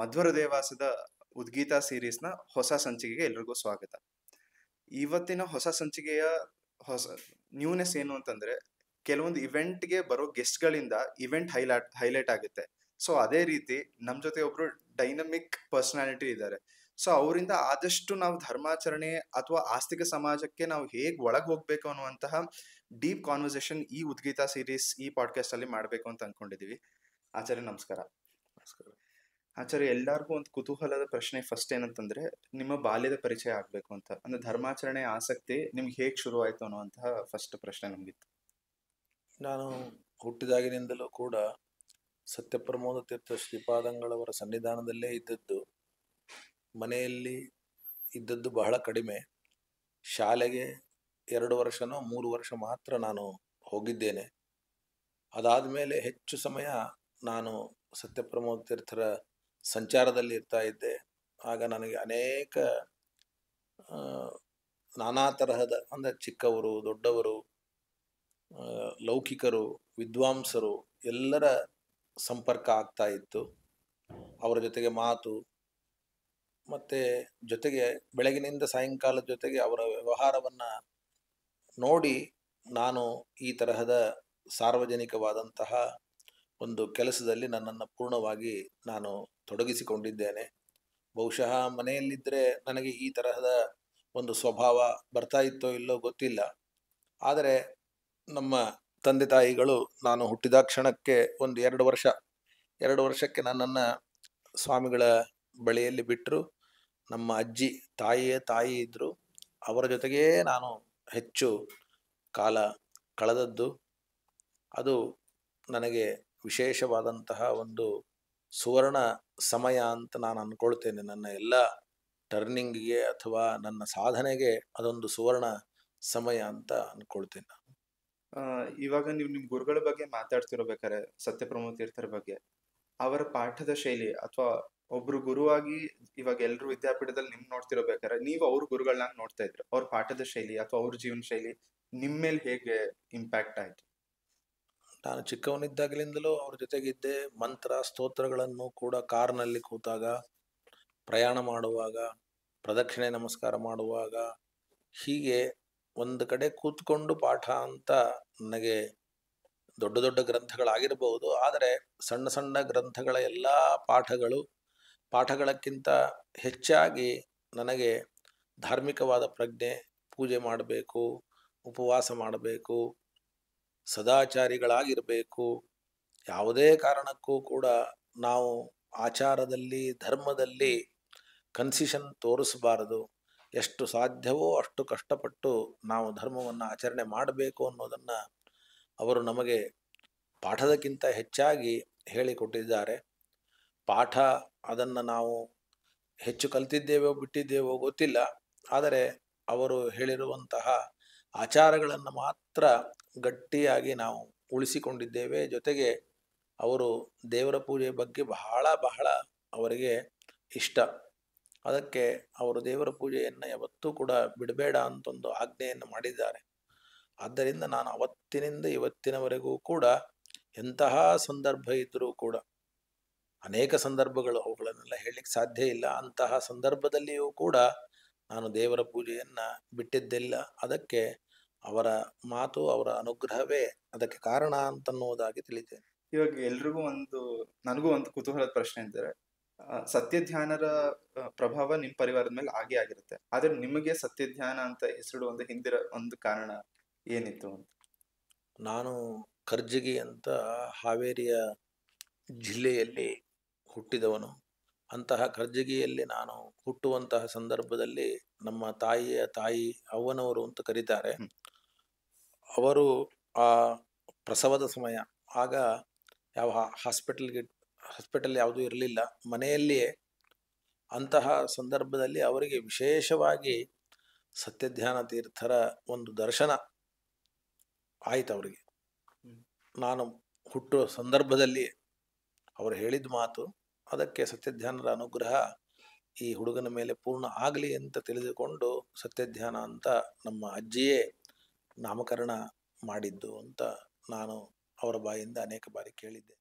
ಮಧ್ವರ ದೇವಾಸದ ಉದ್ಗೀತ ಸೀರೀಸ್ನ ಹೊಸ ಸಂಚಿಕೆಗೆ ಎಲ್ರಿಗೂ ಸ್ವಾಗತ. ಇವತ್ತಿನ ಹೊಸ ಸಂಚಿಕೆಯ ಹೊಸ ನ್ಯೂನೆಸ್ ಏನು ಅಂತಂದ್ರೆ, ಕೆಲವೊಂದು ಇವೆಂಟ್ಗೆ ಬರೋ ಗೆಸ್ಟ್ಗಳಿಂದ ಇವೆಂಟ್ ಹೈಲೈಟ್ ಆಗುತ್ತೆ. ಸೊ ಅದೇ ರೀತಿ ನಮ್ ಜೊತೆ ಒಬ್ರು ಡೈನಮಿಕ್ ಪರ್ಸನಾಲಿಟಿ ಇದ್ದಾರೆ. ಸೊ ಅವರಿಂದ ಆದಷ್ಟು ನಾವು ಧರ್ಮಾಚರಣೆ ಅಥವಾ ಆಸ್ತಿಕ ಸಮಾಜಕ್ಕೆ ನಾವು ಹೇಗ್ ಒಳಗ್ ಹೋಗ್ಬೇಕು ಅನ್ನುವಂತಹ ಡೀಪ್ ಕಾನ್ವರ್ಸೇಷನ್ ಈ ಉದ್ಗೀತ ಸೀರೀಸ್ ಈ ಪಾಡ್ಕಾಸ್ಟ್ ಅಲ್ಲಿ ಮಾಡ್ಬೇಕು ಅಂತ ಅನ್ಕೊಂಡಿದೀವಿ. ಆಚಾರ್ಯ ನಮಸ್ಕಾರ. ಆಚಾರ್ಯ, ಎಲ್ಲರಿಗೂ ಒಂದು ಕುತೂಹಲದ ಪ್ರಶ್ನೆ ಫಸ್ಟ್ ಏನಂತಂದ್ರೆ, ನಿಮ್ಮ ಬಾಲ್ಯದ ಪರಿಚಯ ಆಗ್ಬೇಕು ಅಂತ. ಅಂದ್ರೆ ಧರ್ಮಾಚರಣೆ ಆಸಕ್ತಿ ನಿಮ್ಗೆ ಹೇಗ್ ಶುರು ಆಯ್ತು ಅನ್ನುವಂತಹ ಫಸ್ಟ್ ಪ್ರಶ್ನೆ ನಮ್ಗಿತ್ತು. ನಾನು ಹುಟ್ಟಿದಾಗಿನಿಂದಲೂ ಕೂಡ ಸತ್ಯಪ್ರಮೋದ ತೀರ್ಥ ಶ್ರೀಪಾದಂಗಳವರ ಸನ್ನಿಧಾನದಲ್ಲೇ ಇದ್ದದ್ದು. ಮನೆಯಲ್ಲಿ ಇದ್ದದ್ದು ಬಹಳ ಕಡಿಮೆ. ಶಾಲೆಗೆ 2 ವರ್ಷನೋ 3 ವರ್ಷ ಮಾತ್ರ ನಾನು ಹೋಗಿದ್ದೇನೆ. ಅದಾದ ಮೇಲೆ ಹೆಚ್ಚು ಸಮಯ ನಾನು ಸತ್ಯಪ್ರಮೋದ ತೀರ್ಥರ ಸಂಚಾರದಲ್ಲಿ ಇರ್ತಾ ಇದ್ದೆ. ಆಗ ನನಗೆ ಅನೇಕ ನಾನಾ ತರಹದ, ಅಂದರೆ ಚಿಕ್ಕವರು ದೊಡ್ಡವರು, ಲೌಕಿಕರು, ವಿದ್ವಾಂಸರು ಎಲ್ಲರ ಸಂಪರ್ಕ ಆಗ್ತಾ ಇತ್ತು. ಅವರ ಜೊತೆಗೆ ಮಾತು, ಮತ್ತು ಜೊತೆಗೆ ಬೆಳಗಿನಿಂದ ಸಾಯಂಕಾಲದ ಜೊತೆಗೆ ಅವರ ವ್ಯವಹಾರವನ್ನು ನೋಡಿ ನಾನು ಈ ತರಹದ ಸಾರ್ವಜನಿಕವಾದಂತಹ ಒಂದು ಕೆಲಸದಲ್ಲಿ ನನ್ನನ್ನು ಪೂರ್ಣವಾಗಿ ನಾನು ತೊಡಗಿಸಿಕೊಂಡಿದ್ದೇನೆ. ಬಹುಶಃ ಮನೆಯಲ್ಲಿದ್ದರೆ ನನಗೆ ಈ ತರಹದ ಒಂದು ಸ್ವಭಾವ ಬರ್ತಾ ಇತ್ತೋ ಇಲ್ಲೋ ಗೊತ್ತಿಲ್ಲ. ಆದರೆ ನಮ್ಮ ತಂದೆ ತಾಯಿಗಳು ನಾನು ಹುಟ್ಟಿದ ಕ್ಷಣಕ್ಕೆ ಒಂದು 2 ವರ್ಷಕ್ಕೆ ನನ್ನನ್ನು ಸ್ವಾಮಿಗಳ ಬಳಿಯಲ್ಲಿ ಬಿಟ್ಟರು. ನಮ್ಮ ಅಜ್ಜಿ, ತಾಯಿಯೇ ತಾಯಿ ಇದ್ದರು. ಅವರ ಜೊತೆಗೇ ನಾನು ಹೆಚ್ಚು ಕಾಲ ಕಳೆದದ್ದು. ಅದು ನನಗೆ ವಿಶೇಷವಾದಂತಹ ಒಂದು ಸುವರ್ಣ ಸಮಯ ಅಂತ ನಾನು ಅಂದ್ಕೊಳ್ತೇನೆ. ನನ್ನ ಎಲ್ಲ ಟರ್ನಿಂಗಿಗೆ ಅಥವಾ ನನ್ನ ಸಾಧನೆಗೆ ಅದೊಂದು ಸುವರ್ಣ ಸಮಯ ಅಂತ ಅಂದ್ಕೊಳ್ತೇನೆ. ಇವಾಗ ನೀವು ನಿಮ್ ಗುರುಗಳ ಬಗ್ಗೆ ಮಾತಾಡ್ತಿರ್ಬೇಕಾರೆ, ಸತ್ಯಪ್ರಮೋದ ತೀರ್ಥರ ಬಗ್ಗೆ, ಅವರ ಪಾಠದ ಶೈಲಿ ಅಥವಾ ಒಬ್ರು ಗುರುವಾಗಿ ಇವಾಗ ಎಲ್ರು ವಿದ್ಯಾಪೀಠದಲ್ಲಿ ನಿಮ್ ನೋಡ್ತಿರ್ಬೇಕಾರೆ, ನೀವು ಅವ್ರ ಗುರುಗಳನ್ನ ನೋಡ್ತಾ ಇದ್ರು. ಅವ್ರ ಪಾಠದ ಶೈಲಿ ಅಥವಾ ಅವ್ರ ಜೀವನ ಶೈಲಿ ನಿಮ್ಮ ಮೇಲೆ ಹೇಗೆ ಇಂಪ್ಯಾಕ್ಟ್ ಆಯ್ತು? ನಾನು ಚಿಕ್ಕವನಿದ್ದಾಗಲಿಂದಲೂ ಅವ್ರ ಜೊತೆಗಿದ್ದೆ. ಮಂತ್ರ ಸ್ತೋತ್ರಗಳನ್ನು ಕೂಡ ಕಾರ್ನಲ್ಲಿ ಕೂತಾಗ, ಪ್ರಯಾಣ ಮಾಡುವಾಗ, ಪ್ರದಕ್ಷಿಣೆ ನಮಸ್ಕಾರ ಮಾಡುವಾಗ, ಹೀಗೆ ಒಂದು ಕಡೆ ಕೂತ್ಕೊಂಡು ಪಾಠ ಅಂತ ನನಗೆ ದೊಡ್ಡ ದೊಡ್ಡ ಗ್ರಂಥಗಳಾಗಿರಬಹುದು. ಆದರೆ ಸಣ್ಣ ಸಣ್ಣ ಗ್ರಂಥಗಳ ಎಲ್ಲ ಪಾಠಗಳಕ್ಕಿಂತ ಹೆಚ್ಚಾಗಿ ನನಗೆ ಧಾರ್ಮಿಕವಾದ ಪ್ರಜ್ಞೆ, ಪೂಜೆ ಮಾಡಬೇಕು, ಉಪವಾಸ ಮಾಡಬೇಕು, ಸದಾಚಾರಿಗಳಾಗಿರಬೇಕು, ಯಾವುದೇ ಕಾರಣಕ್ಕೂ ಕೂಡ ನಾವು ಆಚಾರದಲ್ಲಿ ಧರ್ಮದಲ್ಲಿ ಕನ್ಸಿಷನ್ ತೋರಿಸಬಾರದು. ಎಷ್ಟು ಸಾಧ್ಯವೋ ಅಷ್ಟು ಕಷ್ಟಪಟ್ಟು ನಾವು ಧರ್ಮವನ್ನು ಆಚರಣೆ ಮಾಡಬೇಕು ಅನ್ನೋದನ್ನು ಅವರು ನಮಗೆ ಪಾಠದಕ್ಕಿಂತ ಹೆಚ್ಚಾಗಿ ಹೇಳಿಕೊಟ್ಟಿದ್ದಾರೆ. ಪಾಠ ಅದನ್ನು ನಾವು ಹೆಚ್ಚು ಕಲ್ತಿದ್ದೇವೋ ಬಿಟ್ಟಿದ್ದೇವೋ ಗೊತ್ತಿಲ್ಲ. ಆದರೆ ಅವರು ಹೇಳಿರುವಂತಹ ಆಚಾರಗಳನ್ನು ಮಾತ್ರ ಗಟ್ಟಿಯಾಗಿ ನಾವು ಉಳಿಸಿಕೊಂಡಿದ್ದೇವೆ. ಜೊತೆಗೆ ಅವರು ದೇವರ ಪೂಜೆ ಬಗ್ಗೆ ಬಹಳ ಅವರಿಗೆ ಇಷ್ಟ. ಅದಕ್ಕೆ ಅವರು ದೇವರ ಪೂಜೆಯನ್ನು ಯಾವತ್ತೂ ಕೂಡ ಬಿಡಬೇಡ ಅಂತೊಂದು ಆಜ್ಞೆಯನ್ನು ಮಾಡಿದ್ದಾರೆ. ಆದ್ದರಿಂದ ನಾನು ಅವತ್ತಿನಿಂದ ಇವತ್ತಿನವರೆಗೂ ಕೂಡ ಎಂತಹ ಸಂದರ್ಭ ಇದ್ದರೂ ಕೂಡ, ಅನೇಕ ಸಂದರ್ಭಗಳು, ಅವುಗಳನ್ನೆಲ್ಲ ಹೇಳಲಿಕ್ಕೆ ಸಾಧ್ಯ ಇಲ್ಲ, ಅಂತಹ ಸಂದರ್ಭದಲ್ಲಿಯೂ ಕೂಡ ನಾನು ದೇವರ ಪೂಜೆಯನ್ನು ಬಿಟ್ಟಿದ್ದಿಲ್ಲ. ಅದಕ್ಕೆ ಅವರ ಮಾತು, ಅವರ ಅನುಗ್ರಹವೇ ಅದಕ್ಕೆ ಕಾರಣ ಅಂತನ್ನುವುದಾಗಿ ತಿಳಿತೇನೆ. ಇವಾಗ ಎಲ್ರಿಗೂ ನನಗೂ ಒಂದು ಕುತೂಹಲದ ಪ್ರಶ್ನೆ ಅಂದರೆ, ಸತ್ಯಧ್ಯಾನರ ಪ್ರಭಾವ ನಿಮ್ಮ ಪರಿವಾರದ ಮೇಲೆ ಆಗಿರುತ್ತೆ. ಆದ್ರೆ ನಿಮಗೆ ಸತ್ಯಧ್ಯಾನ ಅಂತ ಹೆಸರಿಡುವಂತ ಹಿಂದಿರ ಒಂದು ಕಾರಣ ಏನಿತ್ತು ಅಂತ? ನಾನು ಕರ್ಜಗಿ ಅಂತ ಹಾವೇರಿಯ ಜಿಲ್ಲೆಯಲ್ಲಿ ಹುಟ್ಟಿದವನು. ಅಂತಹ ಕರ್ಜಗಿಯಲ್ಲಿ ನಾನು ಹುಟ್ಟುವಂತಹ ಸಂದರ್ಭದಲ್ಲಿ ನಮ್ಮ ತಾಯಿಯ ತಾಯಿ, ಅವ್ವನವರು ಅಂತ ಕರೀತಾರೆ, ಅವರು ಆ ಪ್ರಸವದ ಸಮಯ, ಆಗ ಯಾವ ಹಾಸ್ಪಿಟಲ್ ಯಾವುದೂ ಇರಲಿಲ್ಲ, ಮನೆಯಲ್ಲಿಯೇ. ಅಂತಹ ಸಂದರ್ಭದಲ್ಲಿ ಅವರಿಗೆ ವಿಶೇಷವಾಗಿ ಸತ್ಯಧ್ಯಾನ ತೀರ್ಥರ ಒಂದು ದರ್ಶನ ಆಯಿತು ಅವರಿಗೆ. ನಾನು ಹುಟ್ಟುವ ಸಂದರ್ಭದಲ್ಲಿ ಅವರು ಹೇಳಿದ ಮಾತು, ಅದಕ್ಕೆ ಸತ್ಯಧ್ಯಾನರ ಅನುಗ್ರಹ ಈ ಹುಡುಗನ ಮೇಲೆ ಪೂರ್ಣ ಆಗಲಿ ಅಂತ ತಿಳಿದುಕೊಂಡು ಸತ್ಯಧ್ಯಾನ ಅಂತ ನಮ್ಮ ಅಜ್ಜಿಯೇ ನಾಮಕರಣ ಮಾಡಿದ್ದು ಅಂತ ನಾನು ಅವರ ಬಾಯಿಂದ ಅನೇಕ ಬಾರಿ ಕೇಳಿದ್ದೆ.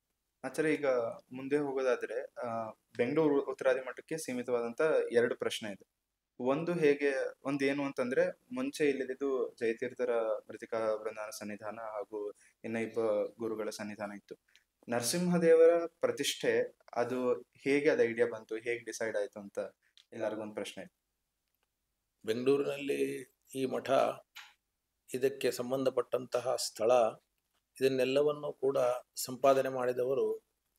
ಆಚಾರ್ಯ, ಈಗ ಮುಂದೆ ಹೋಗೋದಾದ್ರೆ ಬೆಂಗಳೂರು ಉತ್ತರಾದಿ ಮಠಕ್ಕೆ ಸೀಮಿತವಾದಂತ 2 ಪ್ರಶ್ನೆ ಇದೆ. ಒಂದು ಏನು ಅಂತಂದ್ರೆ, ಮುಂಚೆ ಇಲ್ಲಿದ್ದು ಜಯತೀರ್ಥರ ಮೃತಿಕಾ ಬೃಂದಾವನ ಸನ್ನಿಧಾನ ಹಾಗೂ ಇನ್ನ ಇಬ್ಬ ಗುರುಗಳ ಸನ್ನಿಧಾನ ಇತ್ತು. ನರಸಿಂಹದೇವರ ಪ್ರತಿಷ್ಠೆ ಅದು ಹೇಗೆ ಅದ ಐಡಿಯಾ ಬಂತು, ಹೇಗೆ ಡಿಸೈಡ್ ಆಯ್ತು ಅಂತ ಎಲ್ಲರಿಗೊಂದು ಪ್ರಶ್ನೆ ಇದೆ. ಬೆಂಗಳೂರಿನಲ್ಲಿ ಈ ಮಠ, ಇದಕ್ಕೆ ಸಂಬಂಧಪಟ್ಟಂತಹ ಸ್ಥಳ, ಇದನ್ನೆಲ್ಲವನ್ನು ಕೂಡ ಸಂಪಾದನೆ ಮಾಡಿದವರು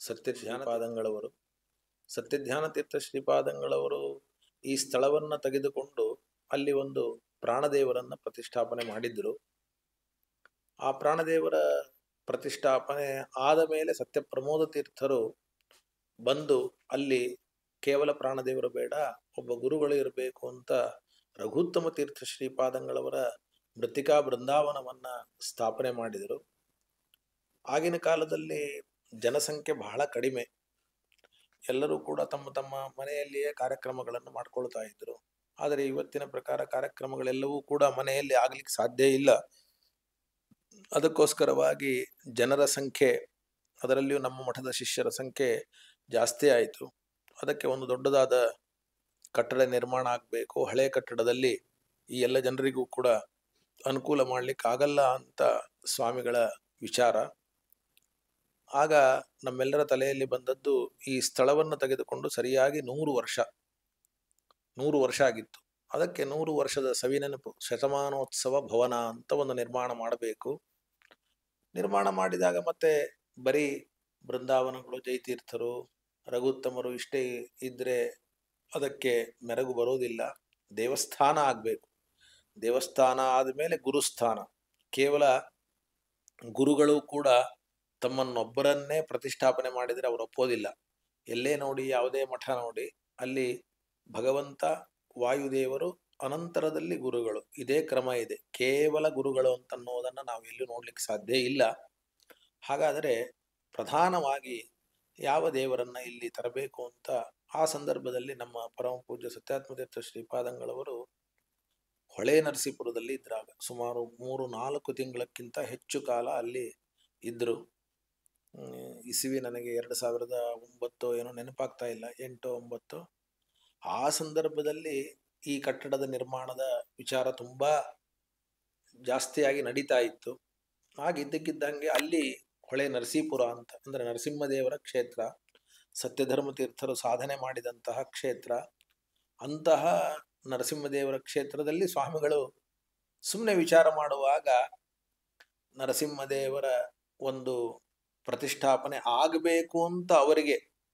ಸತ್ಯಧ್ಯಾನಪಾದಂಗಳವರು. ಸತ್ಯಧ್ಯಾನ ತೀರ್ಥ ಶ್ರೀಪಾದಂಗಳವರು ಈ ಸ್ಥಳವನ್ನು ತೆಗೆದುಕೊಂಡು ಅಲ್ಲಿ ಒಂದು ಪ್ರಾಣದೇವರನ್ನು ಪ್ರತಿಷ್ಠಾಪನೆ ಮಾಡಿದ್ರು. ಆ ಪ್ರಾಣದೇವರ ಪ್ರತಿಷ್ಠಾಪನೆ ಆದ ಮೇಲೆ ಸತ್ಯಪ್ರಮೋದ ತೀರ್ಥರು ಬಂದು ಅಲ್ಲಿ ಕೇವಲ ಪ್ರಾಣದೇವರು ಬೇಡ, ಒಬ್ಬ ಗುರುಗಳು ಇರಬೇಕು ಅಂತ ರಘುತ್ತಮ ತೀರ್ಥ ಶ್ರೀಪಾದಂಗಳವರ ಮೃತ್ತಿಕಾ ಬೃಂದಾವನವನ್ನ ಸ್ಥಾಪನೆ ಮಾಡಿದರು. ಆಗಿನ ಕಾಲದಲ್ಲಿ ಜನಸಂಖ್ಯೆ ಬಹಳ ಕಡಿಮೆ, ಎಲ್ಲರೂ ಕೂಡ ತಮ್ಮ ತಮ್ಮ ಮನೆಯಲ್ಲಿಯೇ ಕಾರ್ಯಕ್ರಮಗಳನ್ನು ಮಾಡ್ಕೊಳ್ತಾ ಇದ್ರು. ಆದರೆ ಇವತ್ತಿನ ಪ್ರಕಾರ ಕಾರ್ಯಕ್ರಮಗಳೆಲ್ಲವೂ ಕೂಡ ಮನೆಯಲ್ಲಿ ಆಗ್ಲಿಕ್ಕೆ ಸಾಧ್ಯ ಇಲ್ಲ. ಅದಕ್ಕೋಸ್ಕರವಾಗಿ ಜನರ ಸಂಖ್ಯೆ, ಅದರಲ್ಲಿಯೂ ನಮ್ಮ ಮಠದ ಶಿಷ್ಯರ ಸಂಖ್ಯೆ ಜಾಸ್ತಿ ಆಯಿತು. ಅದಕ್ಕೆ ಒಂದು ದೊಡ್ಡದಾದ ಕಟ್ಟಡ ನಿರ್ಮಾಣ ಆಗಬೇಕು. ಹಳೆ ಕಟ್ಟಡದಲ್ಲಿ ಈ ಎಲ್ಲ ಜನರಿಗೂ ಕೂಡ ಅನುಕೂಲ ಮಾಡ್ಲಿಕ್ಕೆ ಆಗಲ್ಲ ಅಂತ ಸ್ವಾಮಿಗಳ ವಿಚಾರ. ಆಗ ನಮ್ಮೆಲ್ಲರ ತಲೆಯಲ್ಲಿ ಬಂದದ್ದು, ಈ ಸ್ಥಳವನ್ನು ತೆಗೆದುಕೊಂಡು ಸರಿಯಾಗಿ 100 ವರ್ಷ ಆಗಿತ್ತು. ಅದಕ್ಕೆ 100 ವರ್ಷದ ಸವಿನೆನಪು ಶತಮಾನೋತ್ಸವ ಭವನ ಅಂತ ಒಂದು ನಿರ್ಮಾಣ ಮಾಡಬೇಕು. ನಿರ್ಮಾಣ ಮಾಡಿದಾಗ ಮತ್ತೆ ಬರೀ ಬೃಂದಾವನಗಳು, ಜಯತೀರ್ಥರು, ರಘುತ್ತಮರು ಇಷ್ಟೇ ಇದ್ರೆ ಅದಕ್ಕೆ ಮೆರಗು ಬರೋದಿಲ್ಲ. ದೇವಸ್ಥಾನ ಆಗಬೇಕು. ದೇವಸ್ಥಾನ ಆದಮೇಲೆ ಗುರುಸ್ಥಾನ. ಕೇವಲ ಗುರುಗಳು ಕೂಡ ತಮ್ಮನ್ನೊಬ್ಬರನ್ನೇ ಪ್ರತಿಷ್ಠಾಪನೆ ಮಾಡಿದರೆ ಅವರು ಒಪ್ಪೋದಿಲ್ಲ. ಎಲ್ಲೇ ನೋಡಿ, ಯಾವುದೇ ಮಠ ನೋಡಿ, ಅಲ್ಲಿ ಭಗವಂತ, ವಾಯುದೇವರು, ಅನಂತರದಲ್ಲಿ ಗುರುಗಳು, ಇದೇ ಕ್ರಮ ಇದೆ. ಕೇವಲ ಗುರುಗಳು ಅಂತನ್ನೋದನ್ನು ನಾವು ಎಲ್ಲೂ ನೋಡ್ಲಿಕ್ಕೆ ಸಾಧ್ಯ ಇಲ್ಲ. ಹಾಗಾದರೆ ಪ್ರಧಾನವಾಗಿ ಯಾವ ದೇವರನ್ನ ಇಲ್ಲಿ ತರಬೇಕು ಅಂತ ಆ ಸಂದರ್ಭದಲ್ಲಿ ನಮ್ಮ ಪರಮ ಪೂಜ್ಯ ಸತ್ಯಾತ್ಮತೀರ್ಥ ಶ್ರೀಪಾದಂಗಳವರು ಹೊಳೆ ನರಸೀಪುರದಲ್ಲಿ ಇದ್ರಾಗ ಸುಮಾರು 3-4 ತಿಂಗಳಕ್ಕಿಂತ ಹೆಚ್ಚು ಕಾಲ ಅಲ್ಲಿ ಇದ್ರು. ಇಸವಿ ನನಗೆ 2009 ಏನೋ ನೆನಪಾಗ್ತಾ ಇಲ್ಲ, 8-9. ಆ ಸಂದರ್ಭದಲ್ಲಿ ಈ ಕಟ್ಟಡದ ನಿರ್ಮಾಣದ ವಿಚಾರ ತುಂಬಾ ಜಾಸ್ತಿಯಾಗಿ ನಡೀತಾ ಇತ್ತು. ಆಗಿದ್ದಕ್ಕಿದ್ದಂಗೆ ಅಲ್ಲಿ ಹೊಳೆ ನರಸೀಪುರ ಅಂತ, ಅಂದ್ರೆ ನರಸಿಂಹದೇವರ ಕ್ಷೇತ್ರ, ಸತ್ಯಧರ್ಮ ತೀರ್ಥರು ಸಾಧನೆ ಮಾಡಿದಂತಹ ಕ್ಷೇತ್ರ. ಅಂತಹ ನರಸಿಂಹದೇವರ ಕ್ಷೇತ್ರದಲ್ಲಿ ಸ್ವಾಮಿಗಳು ಸುಮ್ಮನೆ ವಿಚಾರ ಮಾಡುವಾಗ ನರಸಿಂಹದೇವರ ಒಂದು ಪ್ರತಿಷ್ಠಾಪನೆ ಆಗಬೇಕು ಅಂತ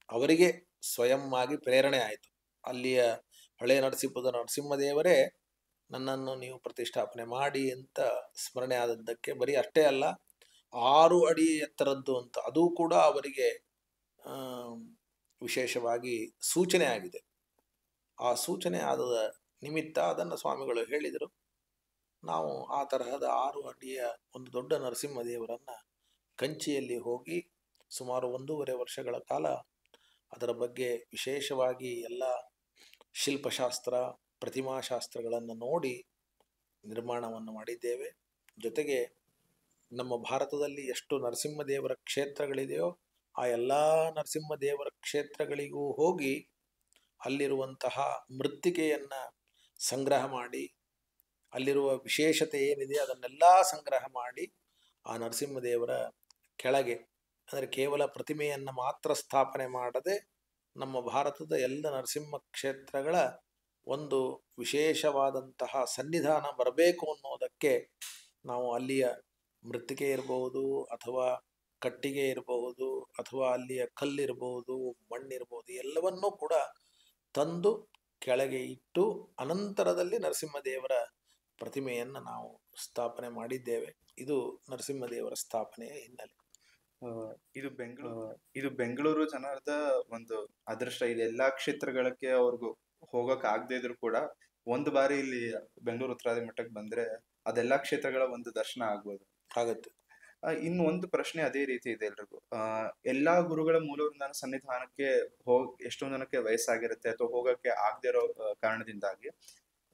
ಅವರಿಗೆ ಸ್ವಯಂ ಆಗಿ ಪ್ರೇರಣೆ ಆಯಿತು. ಅಲ್ಲಿಯ ಹೊಳೆ ನರಸೀಪುರದ ನರಸಿಂಹದೇವರೇ ನನ್ನನ್ನು ನೀವು ಪ್ರತಿಷ್ಠಾಪನೆ ಮಾಡಿ ಅಂತ ಸ್ಮರಣೆ ಆದದ್ದಕ್ಕೆ, ಬರೀ ಅಷ್ಟೇ ಅಲ್ಲ, 6 ಅಡಿ ಎತ್ತರದ್ದು ಅಂತ ಅದು ಕೂಡ ಅವರಿಗೆ ವಿಶೇಷವಾಗಿ ಸೂಚನೆ ಆಗಿದೆ. ಆ ಸೂಚನೆ ಆದ ನಿಮಿತ್ತ ಅದನ್ನು ಸ್ವಾಮಿಗಳು ಹೇಳಿದರು. ನಾವು ಆ ತರಹದ 6 ಅಡಿಯ ಒಂದು ದೊಡ್ಡ ನರಸಿಂಹದೇವರನ್ನ ಕಂಚಿಯಲ್ಲಿ ಹೋಗಿ ಸುಮಾರು 1.5 ವರ್ಷಗಳ ಕಾಲ ಅದರ ಬಗ್ಗೆ ವಿಶೇಷವಾಗಿ ಎಲ್ಲ ಶಿಲ್ಪಶಾಸ್ತ್ರ, ಪ್ರತಿಮಾಶಾಸ್ತ್ರಗಳನ್ನು ನೋಡಿ ನಿರ್ಮಾಣವನ್ನು ಮಾಡಿದ್ದೇವೆ. ಜೊತೆಗೆ ನಮ್ಮ ಭಾರತದಲ್ಲಿ ಎಷ್ಟು ನರಸಿಂಹದೇವರ ಕ್ಷೇತ್ರಗಳಿದೆಯೋ ಆ ಎಲ್ಲ ನರಸಿಂಹದೇವರ ಕ್ಷೇತ್ರಗಳಿಗೂ ಹೋಗಿ ಅಲ್ಲಿರುವಂತಹ ಮೃತ್ತಿಕೆಯನ್ನ ಸಂಗ್ರಹ ಮಾಡಿ, ಅಲ್ಲಿರುವ ವಿಶೇಷತೆ ಏನಿದೆ ಅದನ್ನೆಲ್ಲ ಸಂಗ್ರಹ ಮಾಡಿ ಆ ನರಸಿಂಹದೇವರ ಕೆಳಗೆ, ಅಂದರೆ ಕೇವಲ ಪ್ರತಿಮೆಯನ್ನು ಮಾತ್ರ ಸ್ಥಾಪನೆ ಮಾಡದೆ ನಮ್ಮ ಭಾರತದ ಎಲ್ಲ ನರಸಿಂಹ ಕ್ಷೇತ್ರಗಳ ಒಂದು ವಿಶೇಷವಾದಂತಹ ಸನ್ನಿಧಾನ ಬರಬೇಕು ಅನ್ನೋದಕ್ಕೆ ನಾವು ಅಲ್ಲಿಯ ಮೃತ್ತಿಕೆ ಇರಬಹುದು, ಅಥವಾ ಕಟ್ಟಿಗೆ ಇರಬಹುದು, ಅಥವಾ ಅಲ್ಲಿಯ ಕಲ್ಲಿರಬಹುದು, ಮಣ್ಣಿರಬಹುದು, ಎಲ್ಲವನ್ನೂ ಕೂಡ ತಂದು ಕೆಳಗೆ ಇಟ್ಟು ಅನಂತರದಲ್ಲಿ ನರಸಿಂಹದೇವರ ಪ್ರತಿಮೆಯನ್ನು ನಾವು ಸ್ಥಾಪನೆ ಮಾಡಿದ್ದೇವೆ. ಇದು ನರಸಿಂಹದೇವರ ಸ್ಥಾಪನೆಯ ಹಿನ್ನೆಲೆ. ಇದು ಬೆಂಗಳೂರು ಜನರದ ಒಂದು ಅದೃಷ್ಟ. ಇದೆ ಎಲ್ಲಾ ಕ್ಷೇತ್ರಗಳಿಗೆ ಅವ್ರಿಗೂ ಹೋಗಕ್ ಆಗದೆ ಇದ್ರು ಕೂಡ ಒಂದು ಬಾರಿ ಇಲ್ಲಿ ಬೆಂಗಳೂರು ಉತ್ತರಾದಿ ಮಠಕ್ಕೆ ಬಂದ್ರೆ ಅದೆಲ್ಲಾ ಕ್ಷೇತ್ರಗಳ ಒಂದು ದರ್ಶನ ಆಗ್ಬೋದು, ಆಗತ್ತೆ. ಇನ್ನು ಒಂದು ಪ್ರಶ್ನೆ ಅದೇ ರೀತಿ ಇದೆ ಎಲ್ರಿಗೂ. ಎಲ್ಲಾ ಗುರುಗಳ ಮೂಲವೃಂದಾನ ಸನ್ನಿಧಾನಕ್ಕೆ ಎಷ್ಟೊಂದು ಜನಕ್ಕೆ ವಯಸ್ಸಾಗಿರುತ್ತೆ ಅಥವಾ ಹೋಗಕ್ಕೆ ಆಗದೆ ಇರೋ ಕಾರಣದಿಂದಾಗಿ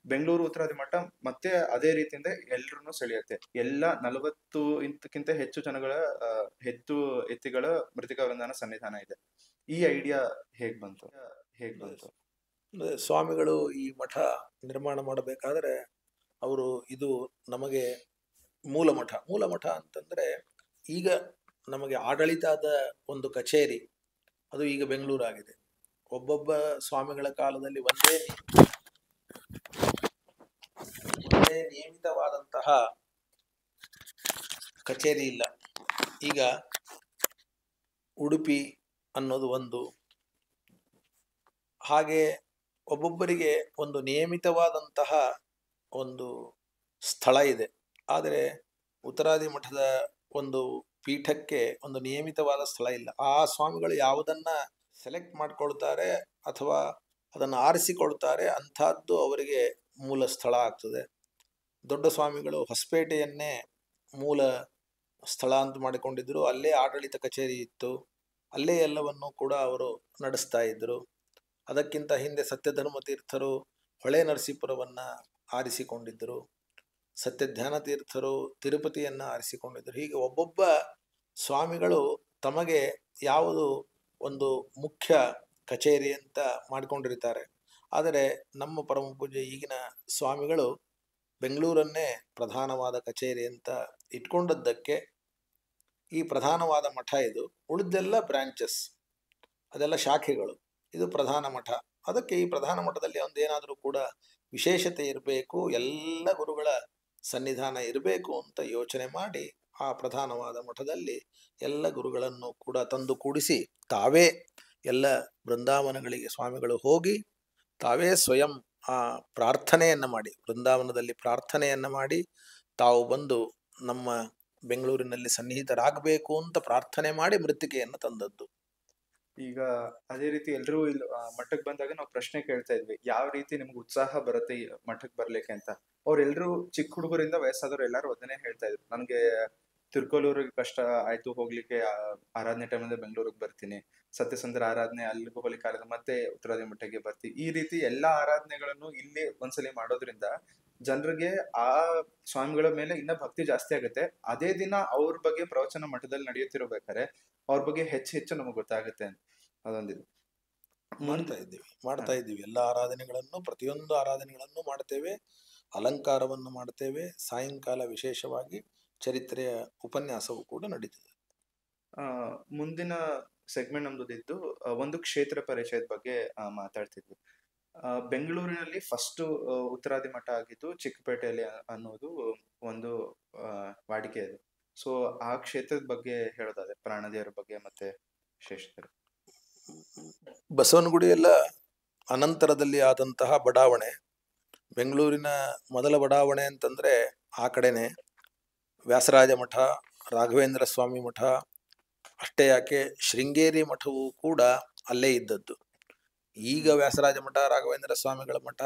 ಬೆಂಗಳೂರು ಉತ್ತರಾದಿ ಮಠ ಮತ್ತೆ ಅದೇ ರೀತಿಯಿಂದ ಎಲ್ರನ್ನೂ ಸೆಳೆಯುತ್ತೆ. ಎಲ್ಲ 40ಕ್ಕಿಂತ ಹೆಚ್ಚು ಜನಗಳ ಹೆಚ್ಚು ಎತ್ತಿಗಳ ಮೃತಿಕಾ ವೃಂದನ ಸನ್ನಿಧಾನ ಇದೆ. ಈ ಐಡಿಯಾ ಹೇಗ್ ಬಂತು? ಸ್ವಾಮಿಗಳು ಈ ಮಠ ನಿರ್ಮಾಣ ಮಾಡಬೇಕಾದ್ರೆ ಅವರು ಇದು ನಮಗೆ ಮೂಲ ಮಠ ಅಂತಂದ್ರೆ ಈಗ ನಮಗೆ ಆಡಳಿತದ ಒಂದು ಕಚೇರಿ ಅದು ಈಗ ಬೆಂಗಳೂರಾಗಿದೆ. ಒಬ್ಬೊಬ್ಬ ಸ್ವಾಮಿಗಳ ಕಾಲದಲ್ಲಿ ಒಂದೇ ನಿಯಮಿತವಾದಂತಹ ಕಚೇರಿ ಇಲ್ಲ. ಈಗ ಉಡುಪಿ ಅನ್ನೋದು ಒಂದು, ಹಾಗೆ ಒಬ್ಬೊಬ್ಬರಿಗೆ ಒಂದು ನಿಯಮಿತವಾದಂತಹ ಒಂದು ಸ್ಥಳ ಇದೆ. ಆದರೆ ಉತ್ತರಾದಿ ಮಠದ ಒಂದು ಪೀಠಕ್ಕೆ ಒಂದು ನಿಯಮಿತವಾದ ಸ್ಥಳ ಇಲ್ಲ. ಆ ಸ್ವಾಮಿಗಳು ಯಾವುದನ್ನ ಸೆಲೆಕ್ಟ್ ಮಾಡ್ಕೊಳ್ತಾರೆ ಅಥವಾ ಅದನ್ನು ಆರಿಸಿಕೊಳ್ತಾರೆ ಅಂಥದ್ದು ಅವರಿಗೆ ಮೂಲ ಸ್ಥಳ ಆಗ್ತದೆ. ದೊಡ್ಡ ಸ್ವಾಮಿಗಳು ಹೊಸಪೇಟೆಯನ್ನೇ ಮೂಲ ಸ್ಥಳ ಅಂತ ಮಾಡಿಕೊಂಡಿದ್ರು. ಅಲ್ಲೇ ಆಡಳಿತ ಕಚೇರಿ ಇತ್ತು, ಅಲ್ಲೇ ಎಲ್ಲವನ್ನು ಕೂಡ ಅವರು ನಡೆಸ್ತಾ ಇದ್ರು. ಅದಕ್ಕಿಂತ ಹಿಂದೆ ಸತ್ಯಧರ್ಮ ತೀರ್ಥರು ಹೊಳೆ ನರಸೀಪುರವನ್ನ ಆರಿಸಿಕೊಂಡಿದ್ದರು, ಸತ್ಯಧ್ಯಾನ ತೀರ್ಥರು ತಿರುಪತಿಯನ್ನ ಆರಿಸಿಕೊಂಡಿದ್ದರು. ಹೀಗೆ ಒಬ್ಬೊಬ್ಬ ಸ್ವಾಮಿಗಳು ತಮಗೆ ಯಾವುದು ಒಂದು ಮುಖ್ಯ ಕಚೇರಿ ಅಂತ ಮಾಡಿಕೊಂಡಿರ್ತಾರೆ. ಆದರೆ ನಮ್ಮ ಪರಮ ಪೂಜ್ಯ ಈಗಿನ ಸ್ವಾಮಿಗಳು ಬೆಂಗಳೂರನ್ನೇ ಪ್ರಧಾನವಾದ ಕಚೇರಿ ಅಂತ ಇಟ್ಕೊಂಡದ್ದಕ್ಕೆ ಈ ಪ್ರಧಾನವಾದ ಮಠ ಇದು. ಉಳಿದೆಲ್ಲ ಬ್ರಾಂಚಸ್, ಅದೆಲ್ಲ ಶಾಖೆಗಳು. ಇದು ಪ್ರಧಾನ ಮಠ. ಅದಕ್ಕೆ ಈ ಪ್ರಧಾನ ಮಠದಲ್ಲಿ ಒಂದೇನಾದರೂ ಕೂಡ ವಿಶೇಷತೆ ಇರಬೇಕು, ಎಲ್ಲ ಗುರುಗಳ ಸನ್ನಿಧಾನ ಇರಬೇಕು ಅಂತ ಯೋಚನೆ ಮಾಡಿ ಆ ಪ್ರಧಾನವಾದ ಮಠದಲ್ಲಿ ಎಲ್ಲ ಗುರುಗಳನ್ನು ಕೂಡ ತಂದು ಕೂಡಿಸಿ ತಾವೇ ಎಲ್ಲ ಬೃಂದಾವನಗಳಿಗೆ ಸ್ವಾಮಿಗಳು ಹೋಗಿ ತಾವೇ ಸ್ವಯಂ ಆ ಪ್ರಾರ್ಥನೆಯನ್ನು ಮಾಡಿ, ಬೃಂದಾವನದಲ್ಲಿ ಪ್ರಾರ್ಥನೆಯನ್ನು ಮಾಡಿ ತಾವು ಬಂದು ನಮ್ಮ ಬೆಂಗಳೂರಿನಲ್ಲಿ ಸನ್ನಿಹಿತರಾಗಬೇಕು ಅಂತ ಪ್ರಾರ್ಥನೆ ಮಾಡಿ ಮೃತ್ತಿಕೆಯನ್ನು ತಂದದ್ದು. ಈಗ ಅದೇ ರೀತಿ ಎಲ್ರೂ ಇಲ್ಲಿ ಮಠಕ್ಕೆ ಬಂದಾಗ ನಾವು ಪ್ರಶ್ನೆ ಕೇಳ್ತಾ ಇದ್ವಿ, ಯಾವ ರೀತಿ ನಿಮ್ಗೆ ಉತ್ಸಾಹ ಬರುತ್ತೆ ಈ ಮಠಕ್ಕೆ ಬರ್ಲಿಕ್ಕೆ ಅಂತ. ಅವ್ರೆಲ್ರೂ ಚಿಕ್ಕ ಹುಡುಗರಿಂದ ವಯಸ್ಸಾದವ್ರು ಎಲ್ಲರೂ ಅದನ್ನೇ ಹೇಳ್ತಾ ಇದ್ರು. ನನಗೆ ತಿರ್ಕೊಲೂರಿಗೆ ಕಷ್ಟ ಆಯ್ತು ಹೋಗ್ಲಿಕ್ಕೆ, ಆರಾಧನೆ ಟೈಮಲ್ಲಿ ಬೆಂಗಳೂರಿಗೆ ಬರ್ತೀನಿ, ಸತ್ಯಸಂದ್ರ ಆರಾಧನೆ ಅಲ್ಲಿಗೂ ಹೋಗ್ಲಿಕ್ಕೆ ಆಗಲ್ಲ, ಮತ್ತೆ ಉತ್ತರಾದಿ ಮಠಕ್ಕೆ ಬರ್ತೀನಿ. ಈ ರೀತಿ ಎಲ್ಲಾ ಆರಾಧನೆಗಳನ್ನು ಇಲ್ಲಿ ಒಂದ್ಸಲಿ ಮಾಡೋದ್ರಿಂದ ಜನರಿಗೆ ಆ ಸ್ವಾಮಿಗಳ ಮೇಲೆ ಇನ್ನ ಭಕ್ತಿ ಜಾಸ್ತಿ ಆಗುತ್ತೆ. ಅದೇ ದಿನ ಅವ್ರ ಬಗ್ಗೆ ಪ್ರವಚನ ಮಠದಲ್ಲಿ ನಡೆಯುತ್ತಿರ್ಬೇಕಾದ್ರೆ ಅವ್ರ ಬಗ್ಗೆ ಹೆಚ್ಚು ನಮಗೆ ಗೊತ್ತಾಗುತ್ತೆ. ಅದೊಂದಿದೆ. ಮಾಡ್ತಾ ಇದ್ದೀವಿ ಎಲ್ಲ ಆರಾಧನೆಗಳನ್ನು, ಪ್ರತಿಯೊಂದು ಆರಾಧನೆಗಳನ್ನು ಮಾಡ್ತೇವೆ, ಅಲಂಕಾರವನ್ನು ಮಾಡ್ತೇವೆ. ಸಾಯಂಕಾಲ ವಿಶೇಷವಾಗಿ ಚರಿತ್ರೆಯ ಉಪನ್ಯಾಸವೂ ಕೂಡ ನಡೀತದೆ. ಮುಂದಿನ ಸೆಗ್ಮೆಂಟ್ ನಮ್ದಿದ್ದು ಒಂದು ಕ್ಷೇತ್ರ ಪರಿಚಯದ ಬಗ್ಗೆ ಮಾತಾಡ್ತಿದ್ವಿ. ಬೆಂಗಳೂರಿನಲ್ಲಿ ಫಸ್ಟ್ ಉತ್ತರಾದಿ ಮಠ ಆಗಿದ್ದು ಚಿಕ್ಕಪೇಟೆಯಲ್ಲಿ ಅನ್ನೋದು ಒಂದು ವಾಡಿಕೆ ಇದೆ. ಸೊ ಆ ಕ್ಷೇತ್ರದ ಬಗ್ಗೆ ಹೇಳೋದಾದ್ರೆ ಪ್ರಾಣದೇವರ ಬಗ್ಗೆ ಮತ್ತೆ ವಿಶೇಷತೆ. ಬಸವನಗುಡಿ ಎಲ್ಲ ಅನಂತರದಲ್ಲಿ ಆದಂತಹ ಬಡಾವಣೆ. ಬೆಂಗಳೂರಿನ ಮೊದಲ ಬಡಾವಣೆ ಅಂತಂದ್ರೆ ಆ ಕಡೆನೆ ವ್ಯಾಸರಾಜ ಮಠ, ರಾಘವೇಂದ್ರ ಸ್ವಾಮಿ ಮಠ, ಅಷ್ಟೇ ಯಾಕೆ ಶೃಂಗೇರಿ ಮಠವೂ ಕೂಡ ಅಲ್ಲೇ ಇದ್ದದ್ದು. ಈಗ ವ್ಯಾಸರಾಜ ಮಠ, ರಾಘವೇಂದ್ರ ಸ್ವಾಮಿಗಳ ಮಠ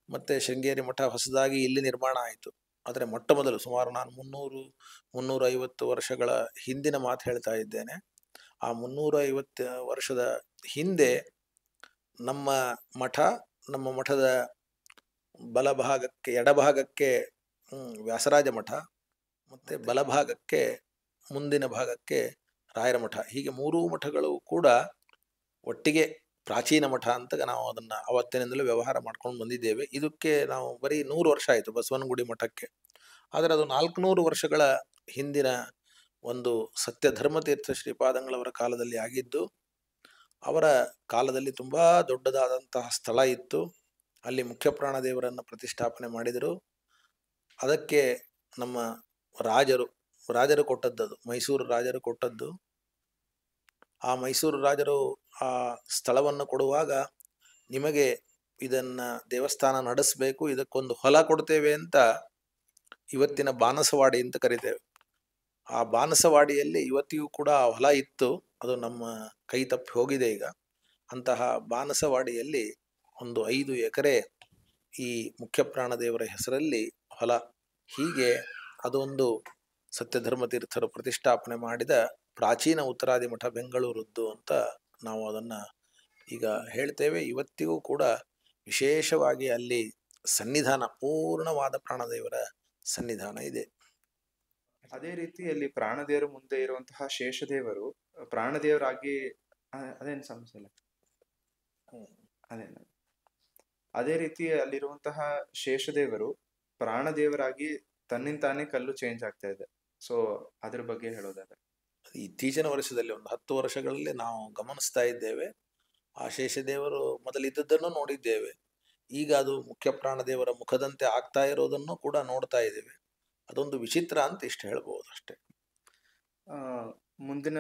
ಮತ್ತೆ ಶೃಂಗೇರಿ ಮಠ ಹೊಸದಾಗಿ ಇಲ್ಲಿ ನಿರ್ಮಾಣ ಆಯಿತು. ಆದರೆ ಮೊಟ್ಟ ಮೊದಲು ಸುಮಾರು ನಾನು 300-350 ವರ್ಷಗಳ ಹಿಂದಿನ ಮಾತು ಹೇಳ್ತಾ ಇದ್ದೇನೆ. ಆ 350 ವರ್ಷದ ಹಿಂದೆ ನಮ್ಮ ಮಠದ ಬಲಭಾಗಕ್ಕೆ, ಎಡಭಾಗಕ್ಕೆ ವ್ಯಾಸರಾಜ ಮಠ, ಮತ್ತೆ ಬಲಭಾಗಕ್ಕೆ ಮುಂದಿನ ಭಾಗಕ್ಕೆ ರಾಯರ ಮಠ. ಹೀಗೆ 3 ಮಠಗಳು ಕೂಡ ಒಟ್ಟಿಗೆ ಪ್ರಾಚೀನ ಮಠ ಅಂತ ನಾವು ಅದನ್ನು ಅವತ್ತಿನಿಂದಲೂ ವ್ಯವಹಾರ ಮಾಡ್ಕೊಂಡು ಬಂದಿದ್ದೇವೆ. ಇದಕ್ಕೆ ನಾವು ಬರೀ 100 ವರ್ಷ ಆಯಿತು ಬಸವನಗುಡಿ ಮಠಕ್ಕೆ. ಆದರೆ ಅದು 400 ವರ್ಷಗಳ ಹಿಂದಿನ ಒಂದು ಸತ್ಯಧರ್ಮತೀರ್ಥ ಶ್ರೀಪಾದಂಗಳವರ ಕಾಲದಲ್ಲಿ ಆಗಿದ್ದು. ಅವರ ಕಾಲದಲ್ಲಿ ತುಂಬ ದೊಡ್ಡದಾದಂತಹ ಸ್ಥಳ ಇತ್ತು. ಅಲ್ಲಿ ಮುಖ್ಯ ಪ್ರಾಣದೇವರನ್ನು ಪ್ರತಿಷ್ಠಾಪನೆ ಮಾಡಿದರು. ಅದಕ್ಕೆ ನಮ್ಮ ರಾಜರು ಕೊಟ್ಟದ್ದು, ಮೈಸೂರು ರಾಜರು ಕೊಟ್ಟದ್ದು. ಆ ಮೈಸೂರು ರಾಜರು ಆ ಸ್ಥಳವನ್ನು ಕೊಡುವಾಗ ನಿಮಗೆ ಇದನ್ನು ದೇವಸ್ಥಾನ ನಡೆಸಬೇಕು, ಇದಕ್ಕೊಂದು ಹೊಲ ಕೊಡ್ತೇವೆ ಅಂತ ಇವತ್ತಿನ ಬಾನಸವಾಡಿ ಅಂತ ಕರಿತೇವೆ. ಆ ಬಾನಸವಾಡಿಯಲ್ಲಿ ಇವತ್ತಿಗೂ ಕೂಡ ಹೊಲ ಇತ್ತು, ಅದು ನಮ್ಮ ಕೈ ತಪ್ಪಿ ಹೋಗಿದೆ ಈಗ. ಅಂತಹ ಬಾನಸವಾಡಿಯಲ್ಲಿ ಒಂದು 5 ಎಕರೆ ಈ ಮುಖ್ಯ ಪ್ರಾಣದೇವರ ಹೆಸರಲ್ಲಿ ಹೊಲ. ಹೀಗೆ ಅದೊಂದು ಸತ್ಯಧರ್ಮತೀರ್ಥರು ಪ್ರತಿಷ್ಠಾಪನೆ ಮಾಡಿದ ಪ್ರಾಚೀನ ಉತ್ತರಾದಿ ಮಠ ಬೆಂಗಳೂರದ್ದು ಅಂತ ನಾವು ಅದನ್ನು ಈಗ ಹೇಳ್ತೇವೆ. ಇವತ್ತಿಗೂ ಕೂಡ ವಿಶೇಷವಾಗಿ ಅಲ್ಲಿ ಸನ್ನಿಧಾನ, ಪೂರ್ಣವಾದ ಪ್ರಾಣದೇವರ ಸನ್ನಿಧಾನ ಇದೆ. ಅದೇ ರೀತಿ ಅಲ್ಲಿ ಪ್ರಾಣದೇವರ ಮುಂದೆ ಇರುವಂತಹ ಶೇಷದೇವರು ಪ್ರಾಣದೇವರಾಗಿ ಅದೇನು ಸಮಸ್ಯೆ ಇಲ್ಲ. ಅದೇನು ಅದೇ ರೀತಿ ಅಲ್ಲಿರುವಂತಹ ಶೇಷದೇವರು ಪ್ರಾಣದೇವರಾಗಿ ತನ್ನಿಂತಾನೇ ಕಲ್ಲು ಚೇಂಜ್ ಆಗ್ತಾ ಇದೆ. ಸೊ ಅದ್ರ ಬಗ್ಗೆ ಹೇಳೋದಾದ್ರೆ ಇತ್ತೀಚಿನ ವರ್ಷದಲ್ಲಿ ಒಂದು 10 ವರ್ಷಗಳಲ್ಲಿ ನಾವು ಗಮನಿಸ್ತಾ ಇದ್ದೇವೆ. ಆ ಶೇಷದೇವರು ಮೊದಲಿದ್ದದ್ದನ್ನು ನೋಡಿದ್ದೇವೆ. ಈಗ ಅದು ಮುಖ್ಯ ಪ್ರಾಣದೇವರ ಮುಖದಂತೆ ಆಗ್ತಾ ಇರೋದನ್ನು ಕೂಡ ನೋಡ್ತಾ ಇದ್ದೇವೆ. ಅದೊಂದು ವಿಚಿತ್ರ ಅಂತ ಇಷ್ಟು ಹೇಳ್ಬೋದು ಅಷ್ಟೇ. ಮುಂದಿನ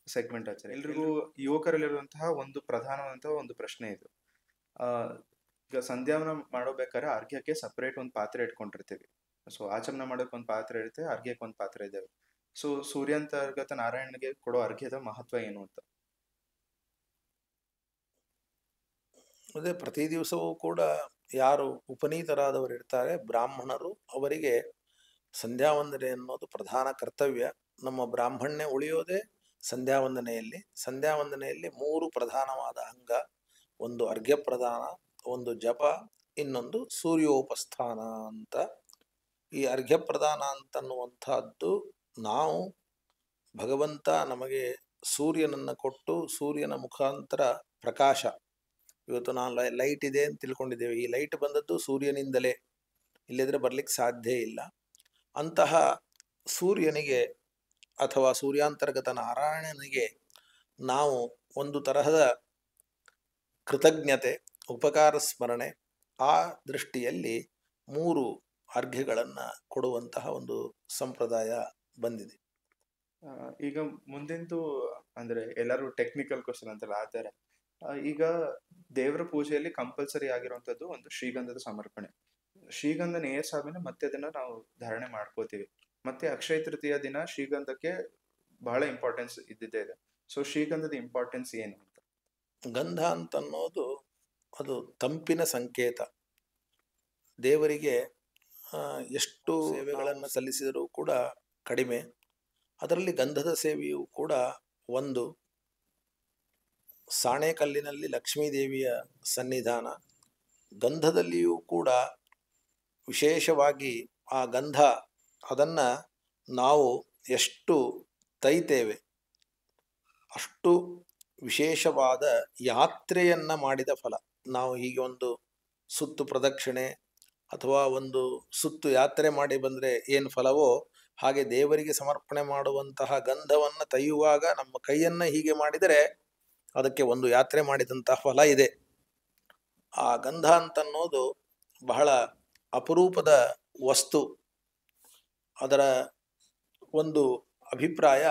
ಸೆಗ್ಮೆಂಟ್ ಆಚಾರ್ಯ, ಎಲ್ರಿಗೂ ಯುವಕರಲ್ಲಿರುವಂತಹ ಒಂದು ಪ್ರಧಾನವಾದಂತಹ ಒಂದು ಪ್ರಶ್ನೆ ಇದು. ಈಗ ಸಂಧ್ಯಾವನ ಮಾಡೋಬೇಕಾದ್ರೆ ಅರ್ಘ್ಯಕ್ಕೆ ಸಪರೇಟ್ ಒಂದು ಪಾತ್ರೆ ಇಟ್ಕೊಂಡಿರ್ತೀವಿ. ಸೊ ಆಚಮನ ಮಾಡೋಕೆ ಒಂದು ಪಾತ್ರೆ ಇರುತ್ತೆ, ಅರ್ಘ್ಯಕ್ಕೆ ಒಂದು ಪಾತ್ರೆ ಇದ್ದಾವೆ. ಸೊ ಸೂರ್ಯಾಂತರ್ಗತ ನಾರಾಯಣನಿಗೆ ಕೊಡೋ ಅರ್ಘ್ಯದ ಮಹತ್ವ ಏನು ಅಂತ? ಅದೇ, ಪ್ರತಿ ದಿವಸವೂ ಕೂಡ ಯಾರು ಉಪನೀತರಾದವರು ಇರ್ತಾರೆ, ಬ್ರಾಹ್ಮಣರು, ಅವರಿಗೆ ಸಂಧ್ಯಾವಂದನೆ ಅನ್ನೋದು ಪ್ರಧಾನ ಕರ್ತವ್ಯ. ನಮ್ಮ ಬ್ರಾಹ್ಮಣ್ಯ ಉಳಿಯೋದೇ ಸಂಧ್ಯಾವಂದನೆಯಲ್ಲಿ. ಸಂಧ್ಯಾವಂದನೆಯಲ್ಲಿ 3 ಪ್ರಧಾನವಾದ ಅಂಗ: ಒಂದು ಅರ್ಘ್ಯ ಪ್ರದಾನ, ಒಂದು ಜಪ, ಇನ್ನೊಂದು ಸೂರ್ಯೋಪಸ್ಥಾನ ಅಂತ. ಈ ಅರ್ಘ್ಯ ಪ್ರದಾನ ಅಂತನ್ನುವಂಥದ್ದು, ನಾವು ಭಗವಂತ ನಮಗೆ ಸೂರ್ಯನನ್ನು ಕೊಟ್ಟು ಸೂರ್ಯನ ಮುಖಾಂತರ ಪ್ರಕಾಶ, ಇವತ್ತು ನಾವು ಲೈಟ್ ಇದೆ ಅಂತ ತಿಳ್ಕೊಂಡಿದ್ದೇವೆ. ಈ ಲೈಟ್ ಬಂದದ್ದು ಸೂರ್ಯನಿಂದಲೇ, ಇಲ್ಲದ್ರೆ ಬರ್ಲಿಕ್ಕೆ ಸಾಧ್ಯ ಇಲ್ಲ. ಅಂತಹ ಸೂರ್ಯನಿಗೆ ಅಥವಾ ಸೂರ್ಯಾಂತರ್ಗತ ನಾರಾಯಣನಿಗೆ ನಾವು ಒಂದು ತರಹದ ಕೃತಜ್ಞತೆ, ಉಪಕಾರ ಸ್ಮರಣೆ, ಆ ದೃಷ್ಟಿಯಲ್ಲಿ 3 ಅರ್ಘ್ಯಗಳನ್ನು ಕೊಡುವಂತಹ ಒಂದು ಸಂಪ್ರದಾಯ ಬಂದಿದೆ. ಈಗ ಮುಂದಿಂದು ಅಂದ್ರೆ ಎಲ್ಲರೂ ಟೆಕ್ನಿಕಲ್ ಕ್ವಶನ್ ಅಂತಲ್ಲ ಆ ಥರ. ಈಗ ದೇವರ ಪೂಜೆಯಲ್ಲಿ ಕಂಪಲ್ಸರಿ ಆಗಿರುವಂಥದ್ದು ಒಂದು ಶ್ರೀಗಂಧದ ಸಮರ್ಪಣೆ. ಶ್ರೀಗಂಧ ನೇರ್ಸಾದ್ಮೇಲೆ ಮತ್ತೆ ಅದನ್ನ ನಾವು ಧಾರಣೆ ಮಾಡ್ಕೋತೀವಿ. ಮತ್ತೆ ಅಕ್ಷಯ ತೃತೀಯ ದಿನ ಶ್ರೀಗಂಧಕ್ಕೆ ಬಹಳ ಇಂಪಾರ್ಟೆನ್ಸ್ ಇದ್ದಿದ್ದೇ ಇದೆ. ಸೊ ಶ್ರೀಗಂಧದ ಇಂಪಾರ್ಟೆನ್ಸ್ ಏನು ಅಂತ? ಗಂಧ ಅಂತನ್ನೋದು ಅದು ತಂಪಿನ ಸಂಕೇತ. ದೇವರಿಗೆ ಎಷ್ಟು ಸೇವೆಗಳನ್ನು ಸಲ್ಲಿಸಿದರೂ ಕೂಡ ಕಡಿಮೆ. ಅದರಲ್ಲಿ ಗಂಧದ ಸೇವೆಯು ಕೂಡ ಒಂದು. ಸಾಣೇಕಲ್ಲಿನಲ್ಲಿ ಲಕ್ಷ್ಮೀದೇವಿಯ ಸನ್ನಿಧಾನ, ಗಂಧದಲ್ಲಿಯೂ ಕೂಡ ವಿಶೇಷವಾಗಿ ಆ ಗಂಧ, ಅದನ್ನು ನಾವು ಎಷ್ಟು ತೈತೇವೆ ಅಷ್ಟು ವಿಶೇಷವಾದ ಯಾತ್ರೆಯನ್ನು ಮಾಡಿದ ಫಲ. ನಾವು ಹೀಗೆ ಒಂದು ಸುತ್ತು ಪ್ರದಕ್ಷಿಣೆ ಅಥವಾ ಒಂದು ಸುತ್ತು ಯಾತ್ರೆ ಮಾಡಿ ಬಂದರೆ ಏನು ಫಲವೋ, ಹಾಗೆ ದೇವರಿಗೆ ಸಮರ್ಪಣೆ ಮಾಡುವಂತಹ ಗಂಧವನ್ನು ತೈಯುವಾಗ ನಮ್ಮ ಕೈಯನ್ನು ಹೀಗೆ ಮಾಡಿದರೆ ಅದಕ್ಕೆ ಒಂದು ಯಾತ್ರೆ ಮಾಡಿದಂತಹ ಫಲ ಇದೆ. ಆ ಗಂಧ ಅಂತನ್ನೋದು ಬಹಳ ಅಪರೂಪದ ವಸ್ತು. ಅದರ ಒಂದು ಅಭಿಪ್ರಾಯ,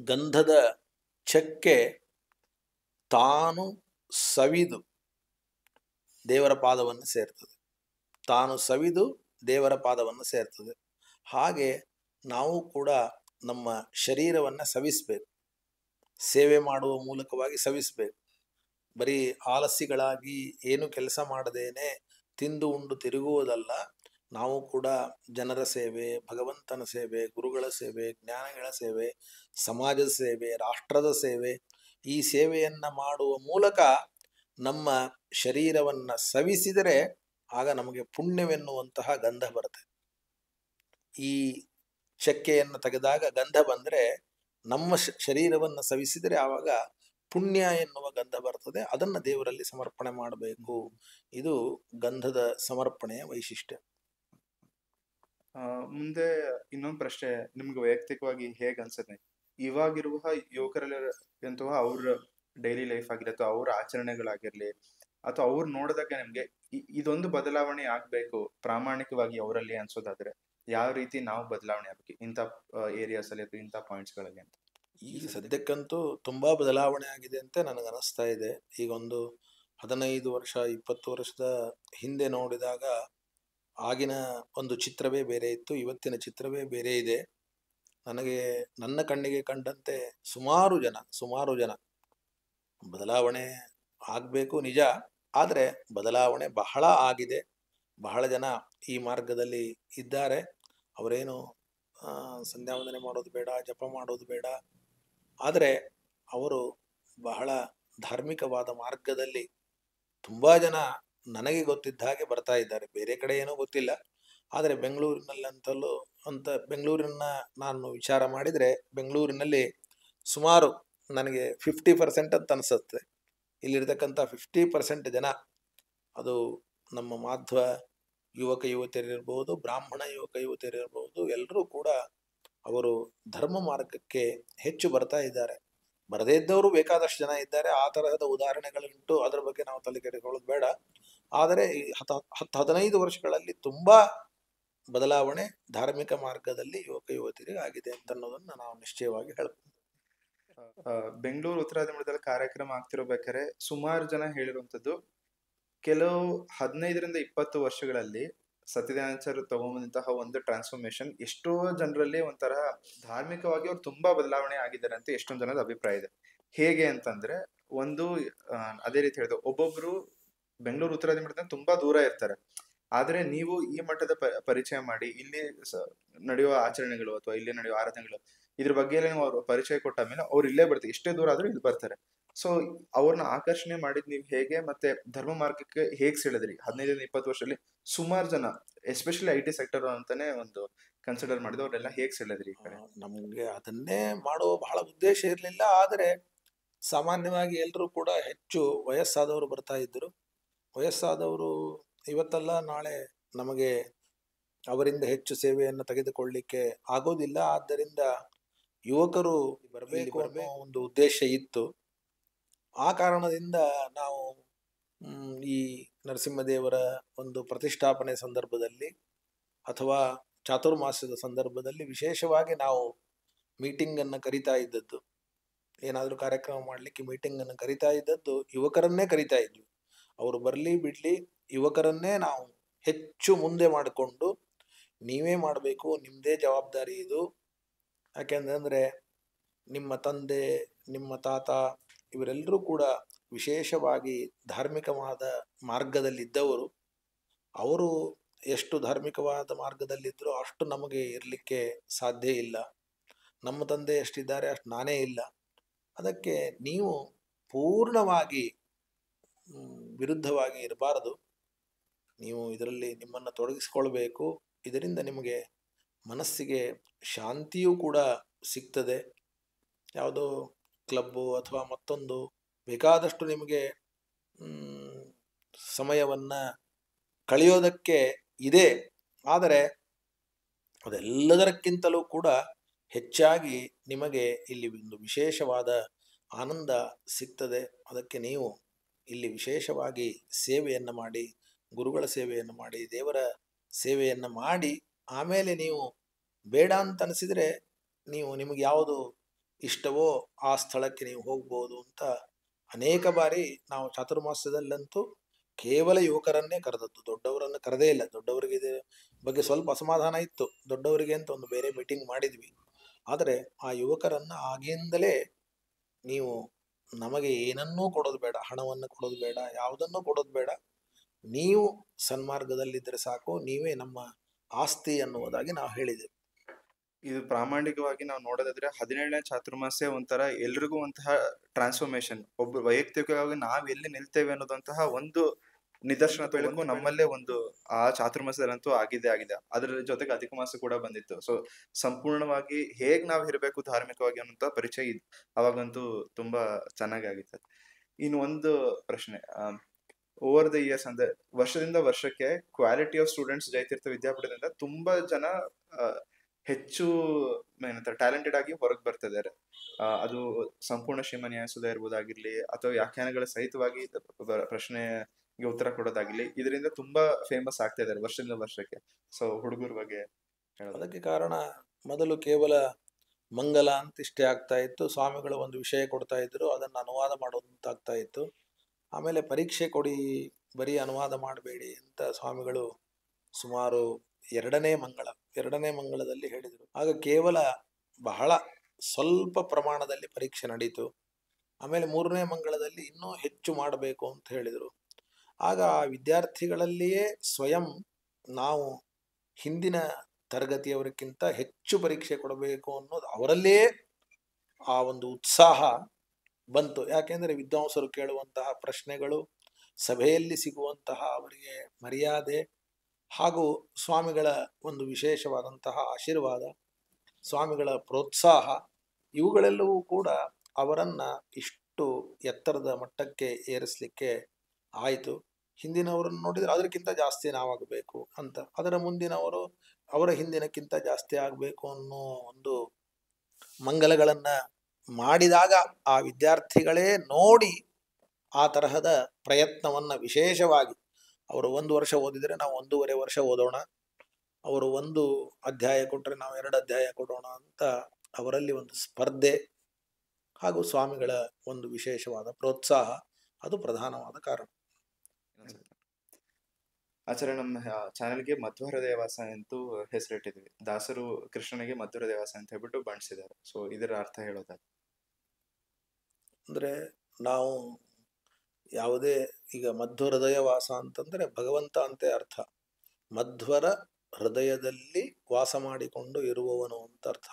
ಗಂಧದ ಚಕ್ಕೆ ತಾನು ಸವಿದು ದೇವರ ಪಾದವನ್ನು ಸೇರ್ತದೆ, ತಾನು ಸವಿದು ದೇವರ ಪಾದವನ್ನು ಸೇರ್ತದೆ. ಹಾಗೆ ನಾವು ಕೂಡ ನಮ್ಮ ಶರೀರವನ್ನು ಸವಿಸಬೇಕು, ಸೇವೆ ಮಾಡುವ ಮೂಲಕವಾಗಿ ಸವಿಸಬೇಕು. ಬರೀ ಆಲಸ್ಯಗಳಾಗಿ ಏನು ಕೆಲಸ ಮಾಡದೇನೆ ತಿಂದು ಉಂಡು ತಿರುಗುವುದಲ್ಲ. ನಾವು ಕೂಡ ಜನರ ಸೇವೆ, ಭಗವಂತನ ಸೇವೆ, ಗುರುಗಳ ಸೇವೆ, ಜ್ಞಾನಿಗಳ ಸೇವೆ, ಸಮಾಜದ ಸೇವೆ, ರಾಷ್ಟ್ರದ ಸೇವೆ, ಈ ಸೇವೆಯನ್ನು ಮಾಡುವ ಮೂಲಕ ನಮ್ಮ ಶರೀರವನ್ನು ಸವಿಸಿದರೆ ಆಗ ನಮಗೆ ಪುಣ್ಯವೆನ್ನುವಂತಹ ಗಂಧ ಬರುತ್ತೆ. ಈ ಚಕ್ಕೆಯನ್ನು ತೆಗೆದಾಗ ಗಂಧ ಬಂದರೆ ನಮ್ಮ ಶರೀರವನ್ನು ಸವಿಸಿದರೆ ಆವಾಗ ಪುಣ್ಯ ಎನ್ನುವ ಗಂಧ ಬರ್ತದೆ. ಅದನ್ನು ದೇವರಲ್ಲಿ ಸಮರ್ಪಣೆ ಮಾಡಬೇಕು. ಇದು ಗಂಧದ ಸಮರ್ಪಣೆಯ ವೈಶಿಷ್ಟ್ಯ. ಮುಂದೆ ಇನ್ನೊಂದು ಪ್ರಶ್ನೆ, ನಿಮ್ಗೆ ವೈಯಕ್ತಿಕವಾಗಿ ಹೇಗೆ ಅನ್ಸುತ್ತೆ, ಇವಾಗಿರುವ ಯುವಕರಲ್ಲಿ ಅವ್ರ ಡೈಲಿ ಲೈಫ್ ಆಗಿರಲಿ ಅಥವಾ ಅವ್ರ ಆಚರಣೆಗಳಾಗಿರ್ಲಿ ಅಥವಾ ಅವ್ರು ನೋಡಿದಾಗ ನಿಮ್ಗೆ ಇದೊಂದು ಬದಲಾವಣೆ ಆಗ್ಬೇಕು ಪ್ರಾಮಾಣಿಕವಾಗಿ ಅವರಲ್ಲಿ ಅನ್ಸೋದಾದ್ರೆ ಯಾವ ರೀತಿ ನಾವು ಬದಲಾವಣೆ ಆಗ್ಬೇಕು ಇಂಥ ಏರಿಯಾಸ್ ಅಲ್ಲಿ ಅಥವಾ ಇಂಥ ಪಾಯಿಂಟ್ಸ್ಗಳಲ್ಲಿ ಅಂತ? ಈಗ ಸದ್ಯಕ್ಕಂತೂ ತುಂಬಾ ಬದಲಾವಣೆ ಆಗಿದೆ ಅಂತ ನನಗನ್ನಿಸ್ತಾ ಇದೆ. ಈಗ ಒಂದು 15 ವರ್ಷ 20 ವರ್ಷದ ಹಿಂದೆ ನೋಡಿದಾಗ ಆಗಿನ ಒಂದು ಚಿತ್ರವೇ ಬೇರೆ ಇತ್ತು, ಇವತ್ತಿನ ಚಿತ್ರವೇ ಬೇರೆ ಇದೆ. ನನಗೆ ನನ್ನ ಕಣ್ಣಿಗೆ ಕಂಡಂತೆ ಸುಮಾರು ಜನ ಬದಲಾವಣೆ ಆಗಬೇಕು ನಿಜ, ಆದರೆ ಬದಲಾವಣೆ ಬಹಳ ಆಗಿದೆ. ಬಹಳ ಜನ ಈ ಮಾರ್ಗದಲ್ಲಿ ಇದ್ದಾರೆ. ಅವರೇನು ಸಂಧ್ಯಾವಂದನೆ ಮಾಡೋದು ಬೇಡ, ಜಪ ಮಾಡೋದು ಬೇಡ, ಆದರೆ ಅವರು ಬಹಳ ಧಾರ್ಮಿಕವಾದ ಮಾರ್ಗದಲ್ಲಿ ತುಂಬ ಜನ ನನಗೆ ಗೊತ್ತಿದ್ದ ಹಾಗೆ ಬರ್ತಾ ಇದ್ದಾರೆ. ಬೇರೆ ಕಡೆ ಏನೋ ಗೊತ್ತಿಲ್ಲ. ಆದರೆ ಬೆಂಗಳೂರಿನಲ್ಲಂತಲೂ ಬೆಂಗಳೂರಿನ ನಾನು ವಿಚಾರ ಮಾಡಿದರೆ ಬೆಂಗಳೂರಿನಲ್ಲಿ ಸುಮಾರು ನನಗೆ 50% ಅಂತ ಅನಿಸುತ್ತೆ. ಇಲ್ಲಿರ್ತಕ್ಕಂಥ 50% ಜನ, ಅದು ನಮ್ಮ ಮಾಧ್ವ ಯುವಕ ಯುವತಿಯರಿರ್ಬೋದು, ಬ್ರಾಹ್ಮಣ ಯುವಕ ಯುವತಿಯರಿರ್ಬೋದು, ಎಲ್ಲರೂ ಕೂಡ ಅವರು ಧರ್ಮ ಮಾರ್ಗಕ್ಕೆ ಹೆಚ್ಚು ಬರ್ತಾ ಇದ್ದಾರೆ. ಬರದೇ ಇದ್ದವರು ಬೇಕಾದಷ್ಟು ಜನ ಇದ್ದಾರೆ. ಆ ತರಹದ ಉದಾಹರಣೆಗಳುಂಟು. ಅದರ ಬಗ್ಗೆ ನಾವು ತಲೆ ಕೆಡಿಸಿಕೊಳ್ಳೋದು ಬೇಡ. ಆದರೆ ಈ 10-15 ವರ್ಷಗಳಲ್ಲಿ ತುಂಬಾ ಬದಲಾವಣೆ ಧಾರ್ಮಿಕ ಮಾರ್ಗದಲ್ಲಿ ಯುವಕ ಯುವತಿಯರಿಗೆ ಆಗಿದೆ ಅಂತ ಅನ್ನೋದನ್ನ ನಾವು ನಿಶ್ಚಯವಾಗಿ ಹೇಳ್ಬೋದು. ಬೆಂಗಳೂರು ಉತ್ತರಾದಿ ಕಾರ್ಯಕ್ರಮ ಆಗ್ತಿರ್ಬೇಕಾದ್ರೆ ಸುಮಾರು ಜನ ಹೇಳಿರುವಂತದ್ದು, ಕೆಲವು 15-20 ವರ್ಷಗಳಲ್ಲಿ ಸತ್ಯನಾರಾಯಣಾಚಾರ್ಯರು ತಗೊಂಬಂದಂತಹ ಒಂದು ಟ್ರಾನ್ಸ್ಫಾರ್ಮೇಶನ್ ಎಷ್ಟೋ ಜನರಲ್ಲಿ ಒಂಥರ ಧಾರ್ಮಿಕವಾಗಿ ಅವ್ರು ತುಂಬಾ ಬದಲಾವಣೆ ಆಗಿದ್ದಾರೆ ಅಂತ ಎಷ್ಟೊಂದು ಜನದ ಅಭಿಪ್ರಾಯ ಇದೆ. ಹೇಗೆ ಅಂತಂದ್ರೆ, ಒಂದು ಅದೇ ರೀತಿ ಹೇಳಿದ್ರು, ಒಬ್ಬೊಬ್ರು ಬೆಂಗಳೂರು ಉತ್ತರಾದಿ ಮಠದಿಂದ ತುಂಬಾ ದೂರ ಇರ್ತಾರೆ. ಆದ್ರೆ ನೀವು ಈ ಮಟ್ಟದ ಪರಿಚಯ ಮಾಡಿ ಇಲ್ಲಿ ನಡೆಯುವ ಆಚರಣೆಗಳು ಅಥವಾ ಇಲ್ಲಿ ನಡೆಯುವ ಆರಾಧನೆಗಳು ಇದ್ರ ಬಗ್ಗೆ ಎಲ್ಲ ನೀವು ಅವ್ರು ಪರಿಚಯ ಕೊಟ್ಟ ಮೇಲೆ ಅವ್ರು ಇಲ್ಲೇ ಬರ್ತಾರೆ. ಎಷ್ಟೇ ದೂರ ಆದ್ರೂ ಇಲ್ಲಿ ಬರ್ತಾರೆ. ಸೊ ಅವ್ರನ್ನ ಆಕರ್ಷಣೆ ಮಾಡಿದ್ ನೀವು ಹೇಗೆ, ಮತ್ತೆ ಧರ್ಮ ಮಾರ್ಗಕ್ಕೆ ಹೇಗ್ ಸೆಳೆದ್ರಿ? 15-20 ವರ್ಷದಲ್ಲಿ ಸುಮಾರು ಜನ, ಎಸ್ಪೆಷಲಿ IT ಸೆಕ್ಟರ್ ಅಂತಾನೆ ಒಂದು ಕನ್ಸಿಡರ್ ಮಾಡಿದ್ರು, ಅವ್ರೆಲ್ಲ ಹೇಗ್ ಸೆಳೆದ್ರಿ ಈ ಕಡೆ? ನಮ್ಗೆ ಅದನ್ನೇ ಮಾಡುವ ಬಹಳ ಉದ್ದೇಶ ಇರಲಿಲ್ಲ. ಆದರೆ ಸಾಮಾನ್ಯವಾಗಿ ಎಲ್ಲರೂ ಕೂಡ ಹೆಚ್ಚು ವಯಸ್ಸಾದವರು ಬರ್ತಾ ಇದ್ರು. ವಯಸ್ಸಾದವರು ಇವತ್ತಲ್ಲ ನಾಳೆ ನಮಗೆ ಅವರಿಂದ ಹೆಚ್ಚು ಸೇವೆಯನ್ನು ತೆಗೆದುಕೊಳ್ಳಿಕ್ಕೆ ಆಗೋದಿಲ್ಲ. ಆದ್ದರಿಂದ ಯುವಕರು ಬರಬೇಕು ಅನ್ನೋ ಒಂದು ಉದ್ದೇಶ ಇತ್ತು. ಆ ಕಾರಣದಿಂದ ನಾವು ಈ ನರಸಿಂಹದೇವರ ಒಂದು ಪ್ರತಿಷ್ಠಾಪನೆ ಸಂದರ್ಭದಲ್ಲಿ ಅಥವಾ ಚಾತುರ್ಮಾಸ್ಯದ ಸಂದರ್ಭದಲ್ಲಿ ವಿಶೇಷವಾಗಿ ನಾವು ಮೀಟಿಂಗನ್ನು ಕರಿತಾ ಇದ್ದದ್ದು, ಏನಾದರೂ ಕಾರ್ಯಕ್ರಮ ಮಾಡಲಿಕ್ಕೆ ಮೀಟಿಂಗನ್ನು ಕರಿತಾ ಇದ್ದದ್ದು ಯುವಕರನ್ನೇ ಕರಿತಾ ಇದ್ವಿ. ಅವರು ಬರಲಿ ಬಿಡಲಿ, ಯುವಕರನ್ನೇ ನಾವು ಹೆಚ್ಚು ಮುಂದೆ ಮಾಡಿಕೊಂಡು ನೀವೇ ಮಾಡಬೇಕು, ನಿಮ್ಮದೇ ಜವಾಬ್ದಾರಿ ಇದು. ಯಾಕೆಂದರೆ ನಿಮ್ಮ ತಂದೆ, ನಿಮ್ಮ ತಾತ ಇವರೆಲ್ಲರೂ ಕೂಡ ವಿಶೇಷವಾಗಿ ಧಾರ್ಮಿಕವಾದ ಮಾರ್ಗದಲ್ಲಿದ್ದವರು. ಅವರು ಎಷ್ಟು ಧಾರ್ಮಿಕವಾದ ಮಾರ್ಗದಲ್ಲಿದ್ದರೋ ಅಷ್ಟು ನಮಗೆ ಇರಲಿಕ್ಕೆ ಸಾಧ್ಯ ಇಲ್ಲ. ನಮ್ಮ ತಂದೆ ಎಷ್ಟಿದ್ದಾರೆ ಅಷ್ಟು ನಾನೇ ಇಲ್ಲ. ಅದಕ್ಕೆ ನೀವು ಪೂರ್ಣವಾಗಿ ವಿರುದ್ಧವಾಗಿ ಇರಬಾರದು. ನೀವು ಇದರಲ್ಲಿ ನಿಮ್ಮನ್ನು ತೊಡಗಿಸ್ಕೊಳ್ಬೇಕು. ಇದರಿಂದ ನಿಮಗೆ ಮನಸ್ಸಿಗೆ ಶಾಂತಿಯೂ ಕೂಡ ಸಿಗ್ತದೆ. ಯಾವುದೋ ಕ್ಲಬ್ಬು ಅಥವಾ ಮತ್ತೊಂದು ಬೇಕಾದಷ್ಟು ನಿಮಗೆ ಸಮಯವನ್ನು ಕಳೆಯೋದಕ್ಕೆ ಇದೆ. ಆದರೆ ಅದೆಲ್ಲದಕ್ಕಿಂತಲೂ ಕೂಡ ಹೆಚ್ಚಾಗಿ ನಿಮಗೆ ಇಲ್ಲಿ ಒಂದು ವಿಶೇಷವಾದ ಆನಂದ ಸಿಗ್ತದೆ. ಅದಕ್ಕೆ ನೀವು ಇಲ್ಲಿ ವಿಶೇಷವಾಗಿ ಸೇವೆಯನ್ನು ಮಾಡಿ, ಗುರುಗಳ ಸೇವೆಯನ್ನು ಮಾಡಿ, ದೇವರ ಸೇವೆಯನ್ನು ಮಾಡಿ, ಆಮೇಲೆ ನೀವು ಬೇಡ ಅಂತ ಅನಿಸಿದರೆ ನೀವು ನಿಮಗೆ ಯಾವುದು ಇಷ್ಟವೋ ಆ ಸ್ಥಳಕ್ಕೆ ನೀವು ಹೋಗ್ಬೋದು ಅಂತ ಅನೇಕ ಬಾರಿ ನಾವು ಚಾತುರ್ಮಾಸ್ಯದಲ್ಲಂತೂ ಕೇವಲ ಯುವಕರನ್ನೇ ಕರೆದದ್ದು, ದೊಡ್ಡವರನ್ನು ಕರೆದೇ ಇಲ್ಲ. ದೊಡ್ಡವರಿಗೆ ಇದ್ರ ಬಗ್ಗೆ ಸ್ವಲ್ಪ ಅಸಮಾಧಾನ ಇತ್ತು. ದೊಡ್ಡವರಿಗೆ ಅಂತ ಒಂದು ಬೇರೆ ಮೀಟಿಂಗ್ ಮಾಡಿದ್ವಿ. ಆದರೆ ಆ ಯುವಕರನ್ನು ಆಗಿಂದಲೇ ನೀವು ನಮಗೆ ಏನನ್ನೂ ಕೊಡೋದು ಬೇಡ, ಹಣವನ್ನು ಕೊಡೋದು ಬೇಡ, ಯಾವುದನ್ನೂ ಕೊಡೋದು ಬೇಡ, ನೀವು ಸನ್ಮಾರ್ಗದಲ್ಲಿದ್ದರೆ ಸಾಕು, ನೀವೇ ನಮ್ಮ ಆಸ್ತಿ ಅನ್ನುವುದಾಗಿ ನಾವು ಹೇಳಿದೆವು. ಇದು ಪ್ರಾಮಾಣಿಕವಾಗಿ ನಾವು ನೋಡೋದಾದ್ರೆ 17ನೇ ಚಾತುರ್ಮಾಸ್ಯ ಒಂಥರ ಎಲ್ರಿಗೂ ಒಂತಹ ಟ್ರಾನ್ಸ್ಫಾರ್ಮೇಶನ್. ಒಬ್ಬ ವೈಯಕ್ತಿಕವಾಗಿ ನಾವ್ ಎಲ್ಲಿ ನಿಲ್ತೇವೆ ಅನ್ನೋದಂತಹ ಒಂದು ನಿದರ್ಶನ ತಗೊಳ್ಳಕ್ಕೂ ನಮ್ಮಲ್ಲೇ ಒಂದು ಆ ಚಾತುರ್ಮಾಸ್ಯದಲ್ಲಂತೂ ಆಗಿದೆ. ಅದರ ಜೊತೆಗೆ ಅಧಿಕ ಮಾಸ ಕೂಡ ಬಂದಿತ್ತು. ಸೊ ಸಂಪೂರ್ಣವಾಗಿ ಹೇಗ್ ನಾವ್ ಇರಬೇಕು ಧಾರ್ಮಿಕವಾಗಿ ಅನ್ನೋಂತ ಪರಿಚಯ ಅವಾಗಂತೂ ತುಂಬಾ ಚೆನ್ನಾಗಾಗಿತ್ತು. ಇನ್ನು ಒಂದು ಪ್ರಶ್ನೆ, ಓವರ್ ದ ಇಯರ್ಸ್ ಅಂದ್ರೆ ವರ್ಷದಿಂದ ವರ್ಷಕ್ಕೆ ಕ್ವಾಲಿಟಿ ಆಫ್ ಸ್ಟೂಡೆಂಟ್ಸ್ ಜಯತೀರ್ಥ ವಿದ್ಯಾಪೀಠದಿಂದ ತುಂಬಾ ಜನ ಹೆಚ್ಚು ಏನಂತಾರೆ ಟ್ಯಾಲೆಂಟೆಡ್ ಆಗಿ ಹೊರಗೆ ಬರ್ತಿದ್ದಾರೆ. ಅದು ಸಂಪೂರ್ಣ ಶ್ರೀಮನ್ಯಾಸುಧ ಇರ್ಬೋದಾಗಿರ್ಲಿ ಅಥವಾ ವ್ಯಾಖ್ಯಾನಗಳ ಸಹಿತವಾಗಿ ಪ್ರಶ್ನೆಗೆ ಉತ್ತರ ಕೊಡೋದಾಗಿರ್ಲಿ, ಇದರಿಂದ ತುಂಬಾ ಫೇಮಸ್ ಆಗ್ತಾ ಇದ್ದಾರೆ ವರ್ಷದಿಂದ ವರ್ಷಕ್ಕೆ. ಸೊ ಹುಡುಗರ ಬಗ್ಗೆ ಅದಕ್ಕೆ ಕಾರಣ ಮೊದಲು ಕೇವಲ ಮಂಗಲ ಅಂತ ಇಷ್ಟೇ ಆಗ್ತಾ ಇತ್ತು. ಸ್ವಾಮಿಗಳು ಒಂದು ವಿಷಯ ಕೊಡ್ತಾ ಇದ್ರು, ಅದನ್ನು ಅನುವಾದ ಮಾಡೋದಂತಾಗ್ತಾ ಇತ್ತು. ಆಮೇಲೆ ಪರೀಕ್ಷೆ ಕೊಡಿ, ಬರೀ ಅನುವಾದ ಮಾಡಬೇಡಿ ಅಂತ ಸ್ವಾಮಿಗಳು ಸುಮಾರು ಎರಡನೇ ಮಂಗಳದಲ್ಲಿ ಹೇಳಿದರು. ಆಗ ಕೇವಲ ಬಹಳ ಸ್ವಲ್ಪ ಪ್ರಮಾಣದಲ್ಲಿ ಪರೀಕ್ಷೆ ನಡೀತು. ಆಮೇಲೆ 3ನೇ ಮಂಗಳದಲ್ಲಿ ಇನ್ನೂ ಹೆಚ್ಚು ಮಾಡಬೇಕು ಅಂತ ಹೇಳಿದರು. ಆಗ ಆ ವಿದ್ಯಾರ್ಥಿಗಳಲ್ಲಿಯೇ ಸ್ವಯಂ ನಾವು ಹಿಂದಿನ ತರಗತಿಯವರಿಗಿಂತ ಹೆಚ್ಚು ಪರೀಕ್ಷೆ ಕೊಡಬೇಕು ಅನ್ನೋದು ಅವರಲ್ಲಿಯೇ ಆ ಒಂದು ಉತ್ಸಾಹ ಬಂತು. ಯಾಕೆಂದರೆ ವಿದ್ವಾಂಸರು ಕೇಳುವಂತಹ ಪ್ರಶ್ನೆಗಳು, ಸಭೆಯಲ್ಲಿ ಸಿಗುವಂತಹ ಅವರಿಗೆ ಮರ್ಯಾದೆ ಹಾಗೂ ಸ್ವಾಮಿಗಳ ಒಂದು ವಿಶೇಷವಾದಂತಹ ಆಶೀರ್ವಾದ, ಸ್ವಾಮಿಗಳ ಪ್ರೋತ್ಸಾಹ, ಇವುಗಳೆಲ್ಲವೂ ಕೂಡ ಅವರನ್ನು ಇಷ್ಟು ಎತ್ತರದ ಮಟ್ಟಕ್ಕೆ ಏರಿಸಲಿಕ್ಕೆ ಆಯಿತು. ಹಿಂದಿನವರನ್ನು ನೋಡಿದರೆ ಅದಕ್ಕಿಂತ ಜಾಸ್ತಿ ನಾವಾಗಬೇಕು ಅಂತ, ಅದರ ಮುಂದಿನವರು ಅವರ ಹಿಂದಿನಕ್ಕಿಂತ ಜಾಸ್ತಿ ಆಗಬೇಕು ಅನ್ನೋ ಒಂದು ಮಂಗಲಗಳನ್ನು ಮಾಡಿದಾಗ ಆ ವಿದ್ಯಾರ್ಥಿಗಳೇ ನೋಡಿ ಆ ತರಹದ ಪ್ರಯತ್ನವನ್ನು ವಿಶೇಷವಾಗಿ ಅವರು 1 ವರ್ಷ ಓದಿದರೆ ನಾವು 1.5 ವರ್ಷ ಓದೋಣ, ಅವರು 1 ಅಧ್ಯಾಯ ಕೊಟ್ಟರೆ ನಾವು 2 ಅಧ್ಯಾಯ ಕೊಡೋಣ ಅಂತ ಅವರಲ್ಲಿ ಒಂದು ಸ್ಪರ್ಧೆ ಹಾಗೂ ಸ್ವಾಮಿಗಳ ಒಂದು ವಿಶೇಷವಾದ ಪ್ರೋತ್ಸಾಹ ಅದು ಪ್ರಧಾನವಾದ ಕಾರಣ. ಆಚಾರ್ಯ, ನಮ್ಮ ಚಾನೆಲ್ಗೆ ಮಧ್ವ ಹೃದಯವಾಸ ಅಂತೂ ಹೆಸರಿಟ್ಟಿದ್ವಿ. ದಾಸರು ಕೃಷ್ಣನಿಗೆ ಮಧ್ವ ಹೃದಯವಾಸ ಅಂತ ಹೇಳ್ಬಿಟ್ಟು ಬಣ್ಸಿದ್ದಾರೆ. ಸೊ ಇದರ ಅರ್ಥ ಹೇಳೋದಾದ್ರೆ ಅಂದರೆ ನಾವು ಯಾವುದೇ ಈಗ ಮಧ್ವ ಹೃದಯವಾಸ ಅಂತಂದರೆ ಭಗವಂತ ಅಂತೆ ಅರ್ಥ. ಮಧ್ವರ ಹೃದಯದಲ್ಲಿ ವಾಸ ಮಾಡಿಕೊಂಡು ಇರುವವನು ಅಂತ ಅರ್ಥ.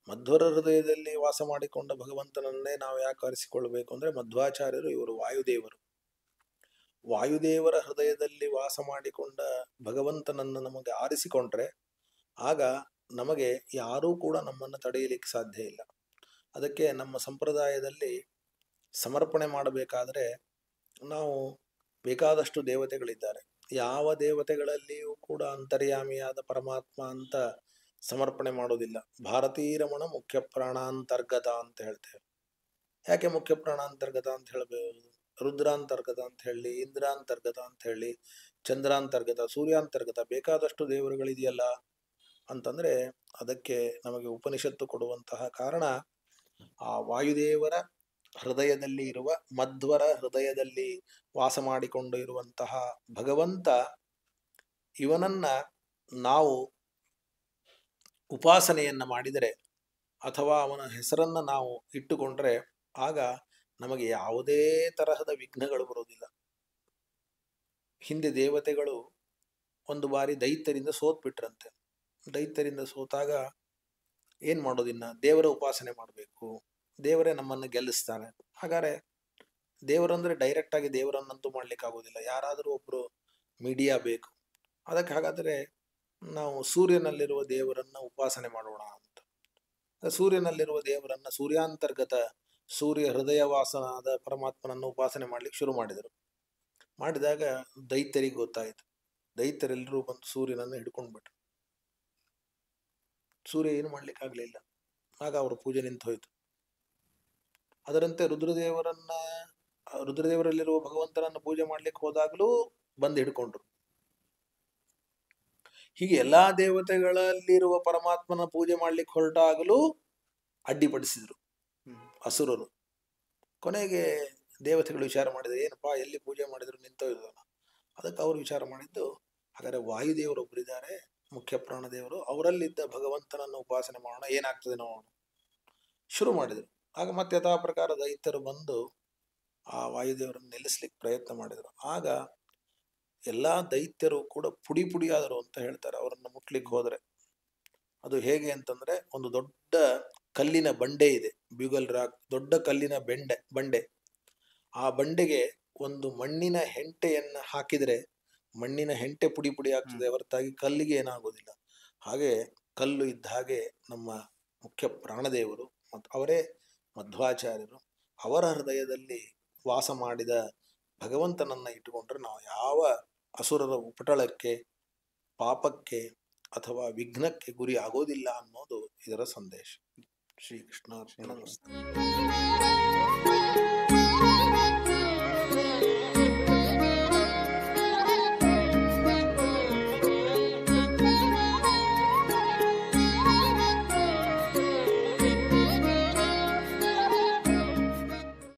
ಮಧ್ವರ ಹೃದಯದಲ್ಲಿ ವಾಸ ಮಾಡಿಕೊಂಡ ಭಗವಂತನನ್ನೇ ನಾವು ಯಾಕೆ ಆರಿಸಿಕೊಳ್ಬೇಕು ಅಂದರೆ, ಮಧ್ವಾಚಾರ್ಯರು ಇವರು ವಾಯುದೇವರು. ವಾಯುದೇವರ ಹೃದಯದಲ್ಲಿ ವಾಸ ಮಾಡಿಕೊಂಡ ಭಗವಂತನನ್ನು ನಮಗೆ ಆರಿಸಿಕೊಂಡ್ರೆ ಆಗ ನಮಗೆ ಯಾರೂ ಕೂಡ ನಮ್ಮನ್ನು ತಡೆಯಲಿಕ್ಕೆ ಸಾಧ್ಯ ಇಲ್ಲ. ಅದಕ್ಕೆ ನಮ್ಮ ಸಂಪ್ರದಾಯದಲ್ಲಿ ಸಮರ್ಪಣೆ ಮಾಡಬೇಕಾದರೆ ನಾವು ಬೇಕಾದಷ್ಟು ದೇವತೆಗಳಿದ್ದಾರೆ. ಯಾವ ದೇವತೆಗಳಲ್ಲಿಯೂ ಕೂಡ ಅಂತರ್ಯಾಮಿಯಾದ ಪರಮಾತ್ಮ ಅಂತ ಸಮರ್ಪಣೆ ಮಾಡೋದಿಲ್ಲ. ಭಾರತೀರಮಣ ಮುಖ್ಯ ಪ್ರಾಣಾಂತರ್ಗತ ಅಂತ ಹೇಳ್ತೇವೆ. ಯಾಕೆ ಮುಖ್ಯ ಪ್ರಾಣಾಂತರ್ಗತ ಅಂತ ಹೇಳಬೇಕು? ರುದ್ರಾಂತರ್ಗತ ಅಂತ ಹೇಳಿ, ಇಂದ್ರಾಂತರ್ಗತ ಅಂತ ಹೇಳಿ, ಚಂದ್ರಾಂತರ್ಗತ, ಸೂರ್ಯಾಂತರ್ಗತ, ಬೇಕಾದಷ್ಟು ದೇವರುಗಳಿದೆಯಲ್ಲ ಅಂತಂದರೆ ಅದಕ್ಕೆ ನಮಗೆ ಉಪನಿಷತ್ತು ಕೊಡುವಂತಹ ಕಾರಣ, ಆ ವಾಯುದೇವರ ಹೃದಯದಲ್ಲಿ ಇರುವ, ಮಧ್ವರ ಹೃದಯದಲ್ಲಿ ವಾಸ ಮಾಡಿಕೊಂಡು ಇರುವಂತಹ ಭಗವಂತ, ಇವನನ್ನ ನಾವು ಉಪಾಸನೆಯನ್ನು ಮಾಡಿದರೆ ಅಥವಾ ಅವನ ಹೆಸರನ್ನು ನಾವು ಇಟ್ಟುಕೊಂಡ್ರೆ ಆಗ ನಮಗೆ ಯಾವುದೇ ತರಹದ ವಿಘ್ನಗಳು ಬರುವುದಿಲ್ಲ. ಹಿಂದೆ ದೇವತೆಗಳು ಒಂದು ಬಾರಿ ದೈತ್ಯರಿಂದ ಸೋತ್ಬಿಟ್ರಂತೆ. ದೈತ್ಯರಿಂದ ಸೋತಾಗ ಏನು ಮಾಡೋದಿನ್ನ, ದೇವರ ಉಪಾಸನೆ ಮಾಡಬೇಕು, ದೇವರೇ ನಮ್ಮನ್ನು ಗೆಲ್ಲಿಸ್ತಾನೆ. ಹಾಗಾದರೆ ದೇವರಂದರೆ ಡೈರೆಕ್ಟಾಗಿ ದೇವರನ್ನಂತೂ ಮಾಡ್ಲಿಕ್ಕೆ ಆಗೋದಿಲ್ಲ, ಯಾರಾದರೂ ಒಬ್ಬರು ಮೀಡಿಯಾ ಬೇಕು. ಅದಕ್ಕೆ ಹಾಗಾದರೆ ನಾವು ಸೂರ್ಯನಲ್ಲಿರುವ ದೇವರನ್ನು ಉಪಾಸನೆ ಮಾಡೋಣ ಅಂತ. ಸೂರ್ಯನಲ್ಲಿರುವ ದೇವರನ್ನು, ಸೂರ್ಯಾಂತರ್ಗತ ಸೂರ್ಯ ಹೃದಯವಾಸನಾದ ಪರಮಾತ್ಮನನ್ನು ಉಪಾಸನೆ ಮಾಡ್ಲಿಕ್ಕೆ ಶುರು ಮಾಡಿದರು. ಮಾಡಿದಾಗ ದೈತ್ಯರಿಗೆ ಗೊತ್ತಾಯಿತು. ದೈತ್ಯರೆಲ್ಲರೂ ಬಂದು ಸೂರ್ಯನನ್ನು ಹಿಡ್ಕೊಂಡ್ಬಿಟ್ರು. ಸೂರ್ಯ ಏನು ಮಾಡ್ಲಿಕ್ಕಾಗಲಿಲ್ಲ. ಆಗ ಅವರ ಪೂಜೆ ನಿಂತು ಹೋಯಿತು. ಅದರಂತೆ ರುದ್ರದೇವರಲ್ಲಿರುವ ಭಗವಂತನನ್ನು ಪೂಜೆ ಮಾಡ್ಲಿಕ್ಕೆ ಹೋದಾಗಲೂ ಬಂದು ಹಿಡ್ಕೊಂಡ್ರು. ಹೀಗೆ ಎಲ್ಲಾ ದೇವತೆಗಳಲ್ಲಿರುವ ಪರಮಾತ್ಮನ ಪೂಜೆ ಮಾಡ್ಲಿಕ್ಕೆ ಹೊರಟಾಗಲೂ ಅಡ್ಡಿಪಡಿಸಿದ್ರು ಅಸುರರು. ಕೊನೆಗೆ ದೇವತೆಗಳು ವಿಚಾರ ಮಾಡಿದ್ರು, ಏನಪ್ಪಾ ಎಲ್ಲಿ ಪೂಜೆ ಮಾಡಿದ್ರು ನಿಂತೋಯ್ದಲ್ಲ. ಅದಕ್ಕೆ ಅವರು ವಿಚಾರ ಮಾಡಿದ್ದು, ಹಾಗಾದರೆ ವಾಯುದೇವರು ಒಬ್ಬರಿದ್ದಾರೆ, ಮುಖ್ಯ ಪ್ರಾಣದೇವರು, ಅವರಲ್ಲಿದ್ದ ಭಗವಂತನನ್ನು ಉಪಾಸನೆ ಮಾಡೋಣ, ಏನಾಗ್ತದೆ ನೋಡೋಣ. ಶುರು ಮಾಡಿದರು. ಆಗ ಮತ್ತೆ ಯಥಾ ಪ್ರಕಾರ ದೈತ್ಯರು ಬಂದು ಆ ವಾಯುದೇವರನ್ನು ನಿಲ್ಲಿಸ್ಲಿಕ್ಕೆ ಪ್ರಯತ್ನ ಮಾಡಿದರು. ಆಗ ಎಲ್ಲ ದೈತ್ಯರು ಕೂಡ ಪುಡಿ ಪುಡಿ ಆದರು ಅಂತ ಹೇಳ್ತಾರೆ. ಅವರನ್ನು ಮುಟ್ಲಿಕ್ಕೆ ಹೋದರೆ ಅದು ಹೇಗೆ ಅಂತಂದ್ರೆ, ಒಂದು ದೊಡ್ಡ ಕಲ್ಲಿನ ಬಂಡೆ ಇದೆ, ಬ್ಯೂಗಲ್ ರಾಕ್, ದೊಡ್ಡ ಕಲ್ಲಿನ ಬಂಡೆ. ಆ ಬಂಡೆಗೆ ಒಂದು ಮಣ್ಣಿನ ಹೆಂಟೆಯನ್ನು ಹಾಕಿದರೆ ಮಣ್ಣಿನ ಹೆಂಟೆ ಪುಡಿ ಪುಡಿ ಆಗ್ತದೆ, ಹೊರತಾಗಿ ಕಲ್ಲಿಗೆ ಏನಾಗೋದಿಲ್ಲ. ಹಾಗೆ ಕಲ್ಲು ಇದ್ದ ಹಾಗೆ ನಮ್ಮ ಮುಖ್ಯ ಪ್ರಾಣದೇವರು ಮತ್ತು ಅವರೇ ಮಧ್ವಾಚಾರ್ಯರು. ಅವರ ಹೃದಯದಲ್ಲಿ ವಾಸ ಮಾಡಿದ ಭಗವಂತನನ್ನ ಇಟ್ಟುಕೊಂಡ್ರೆ ನಾವು ಯಾವ ಅಸುರರ ಉಪಟಳಕ್ಕೆ, ಪಾಪಕ್ಕೆ ಅಥವಾ ವಿಘ್ನಕ್ಕೆ ಗುರಿ ಆಗೋದಿಲ್ಲ ಅನ್ನೋದು ಇದರ ಸಂದೇಶ. ಶ್ರೀಕೃಷ್ಣ.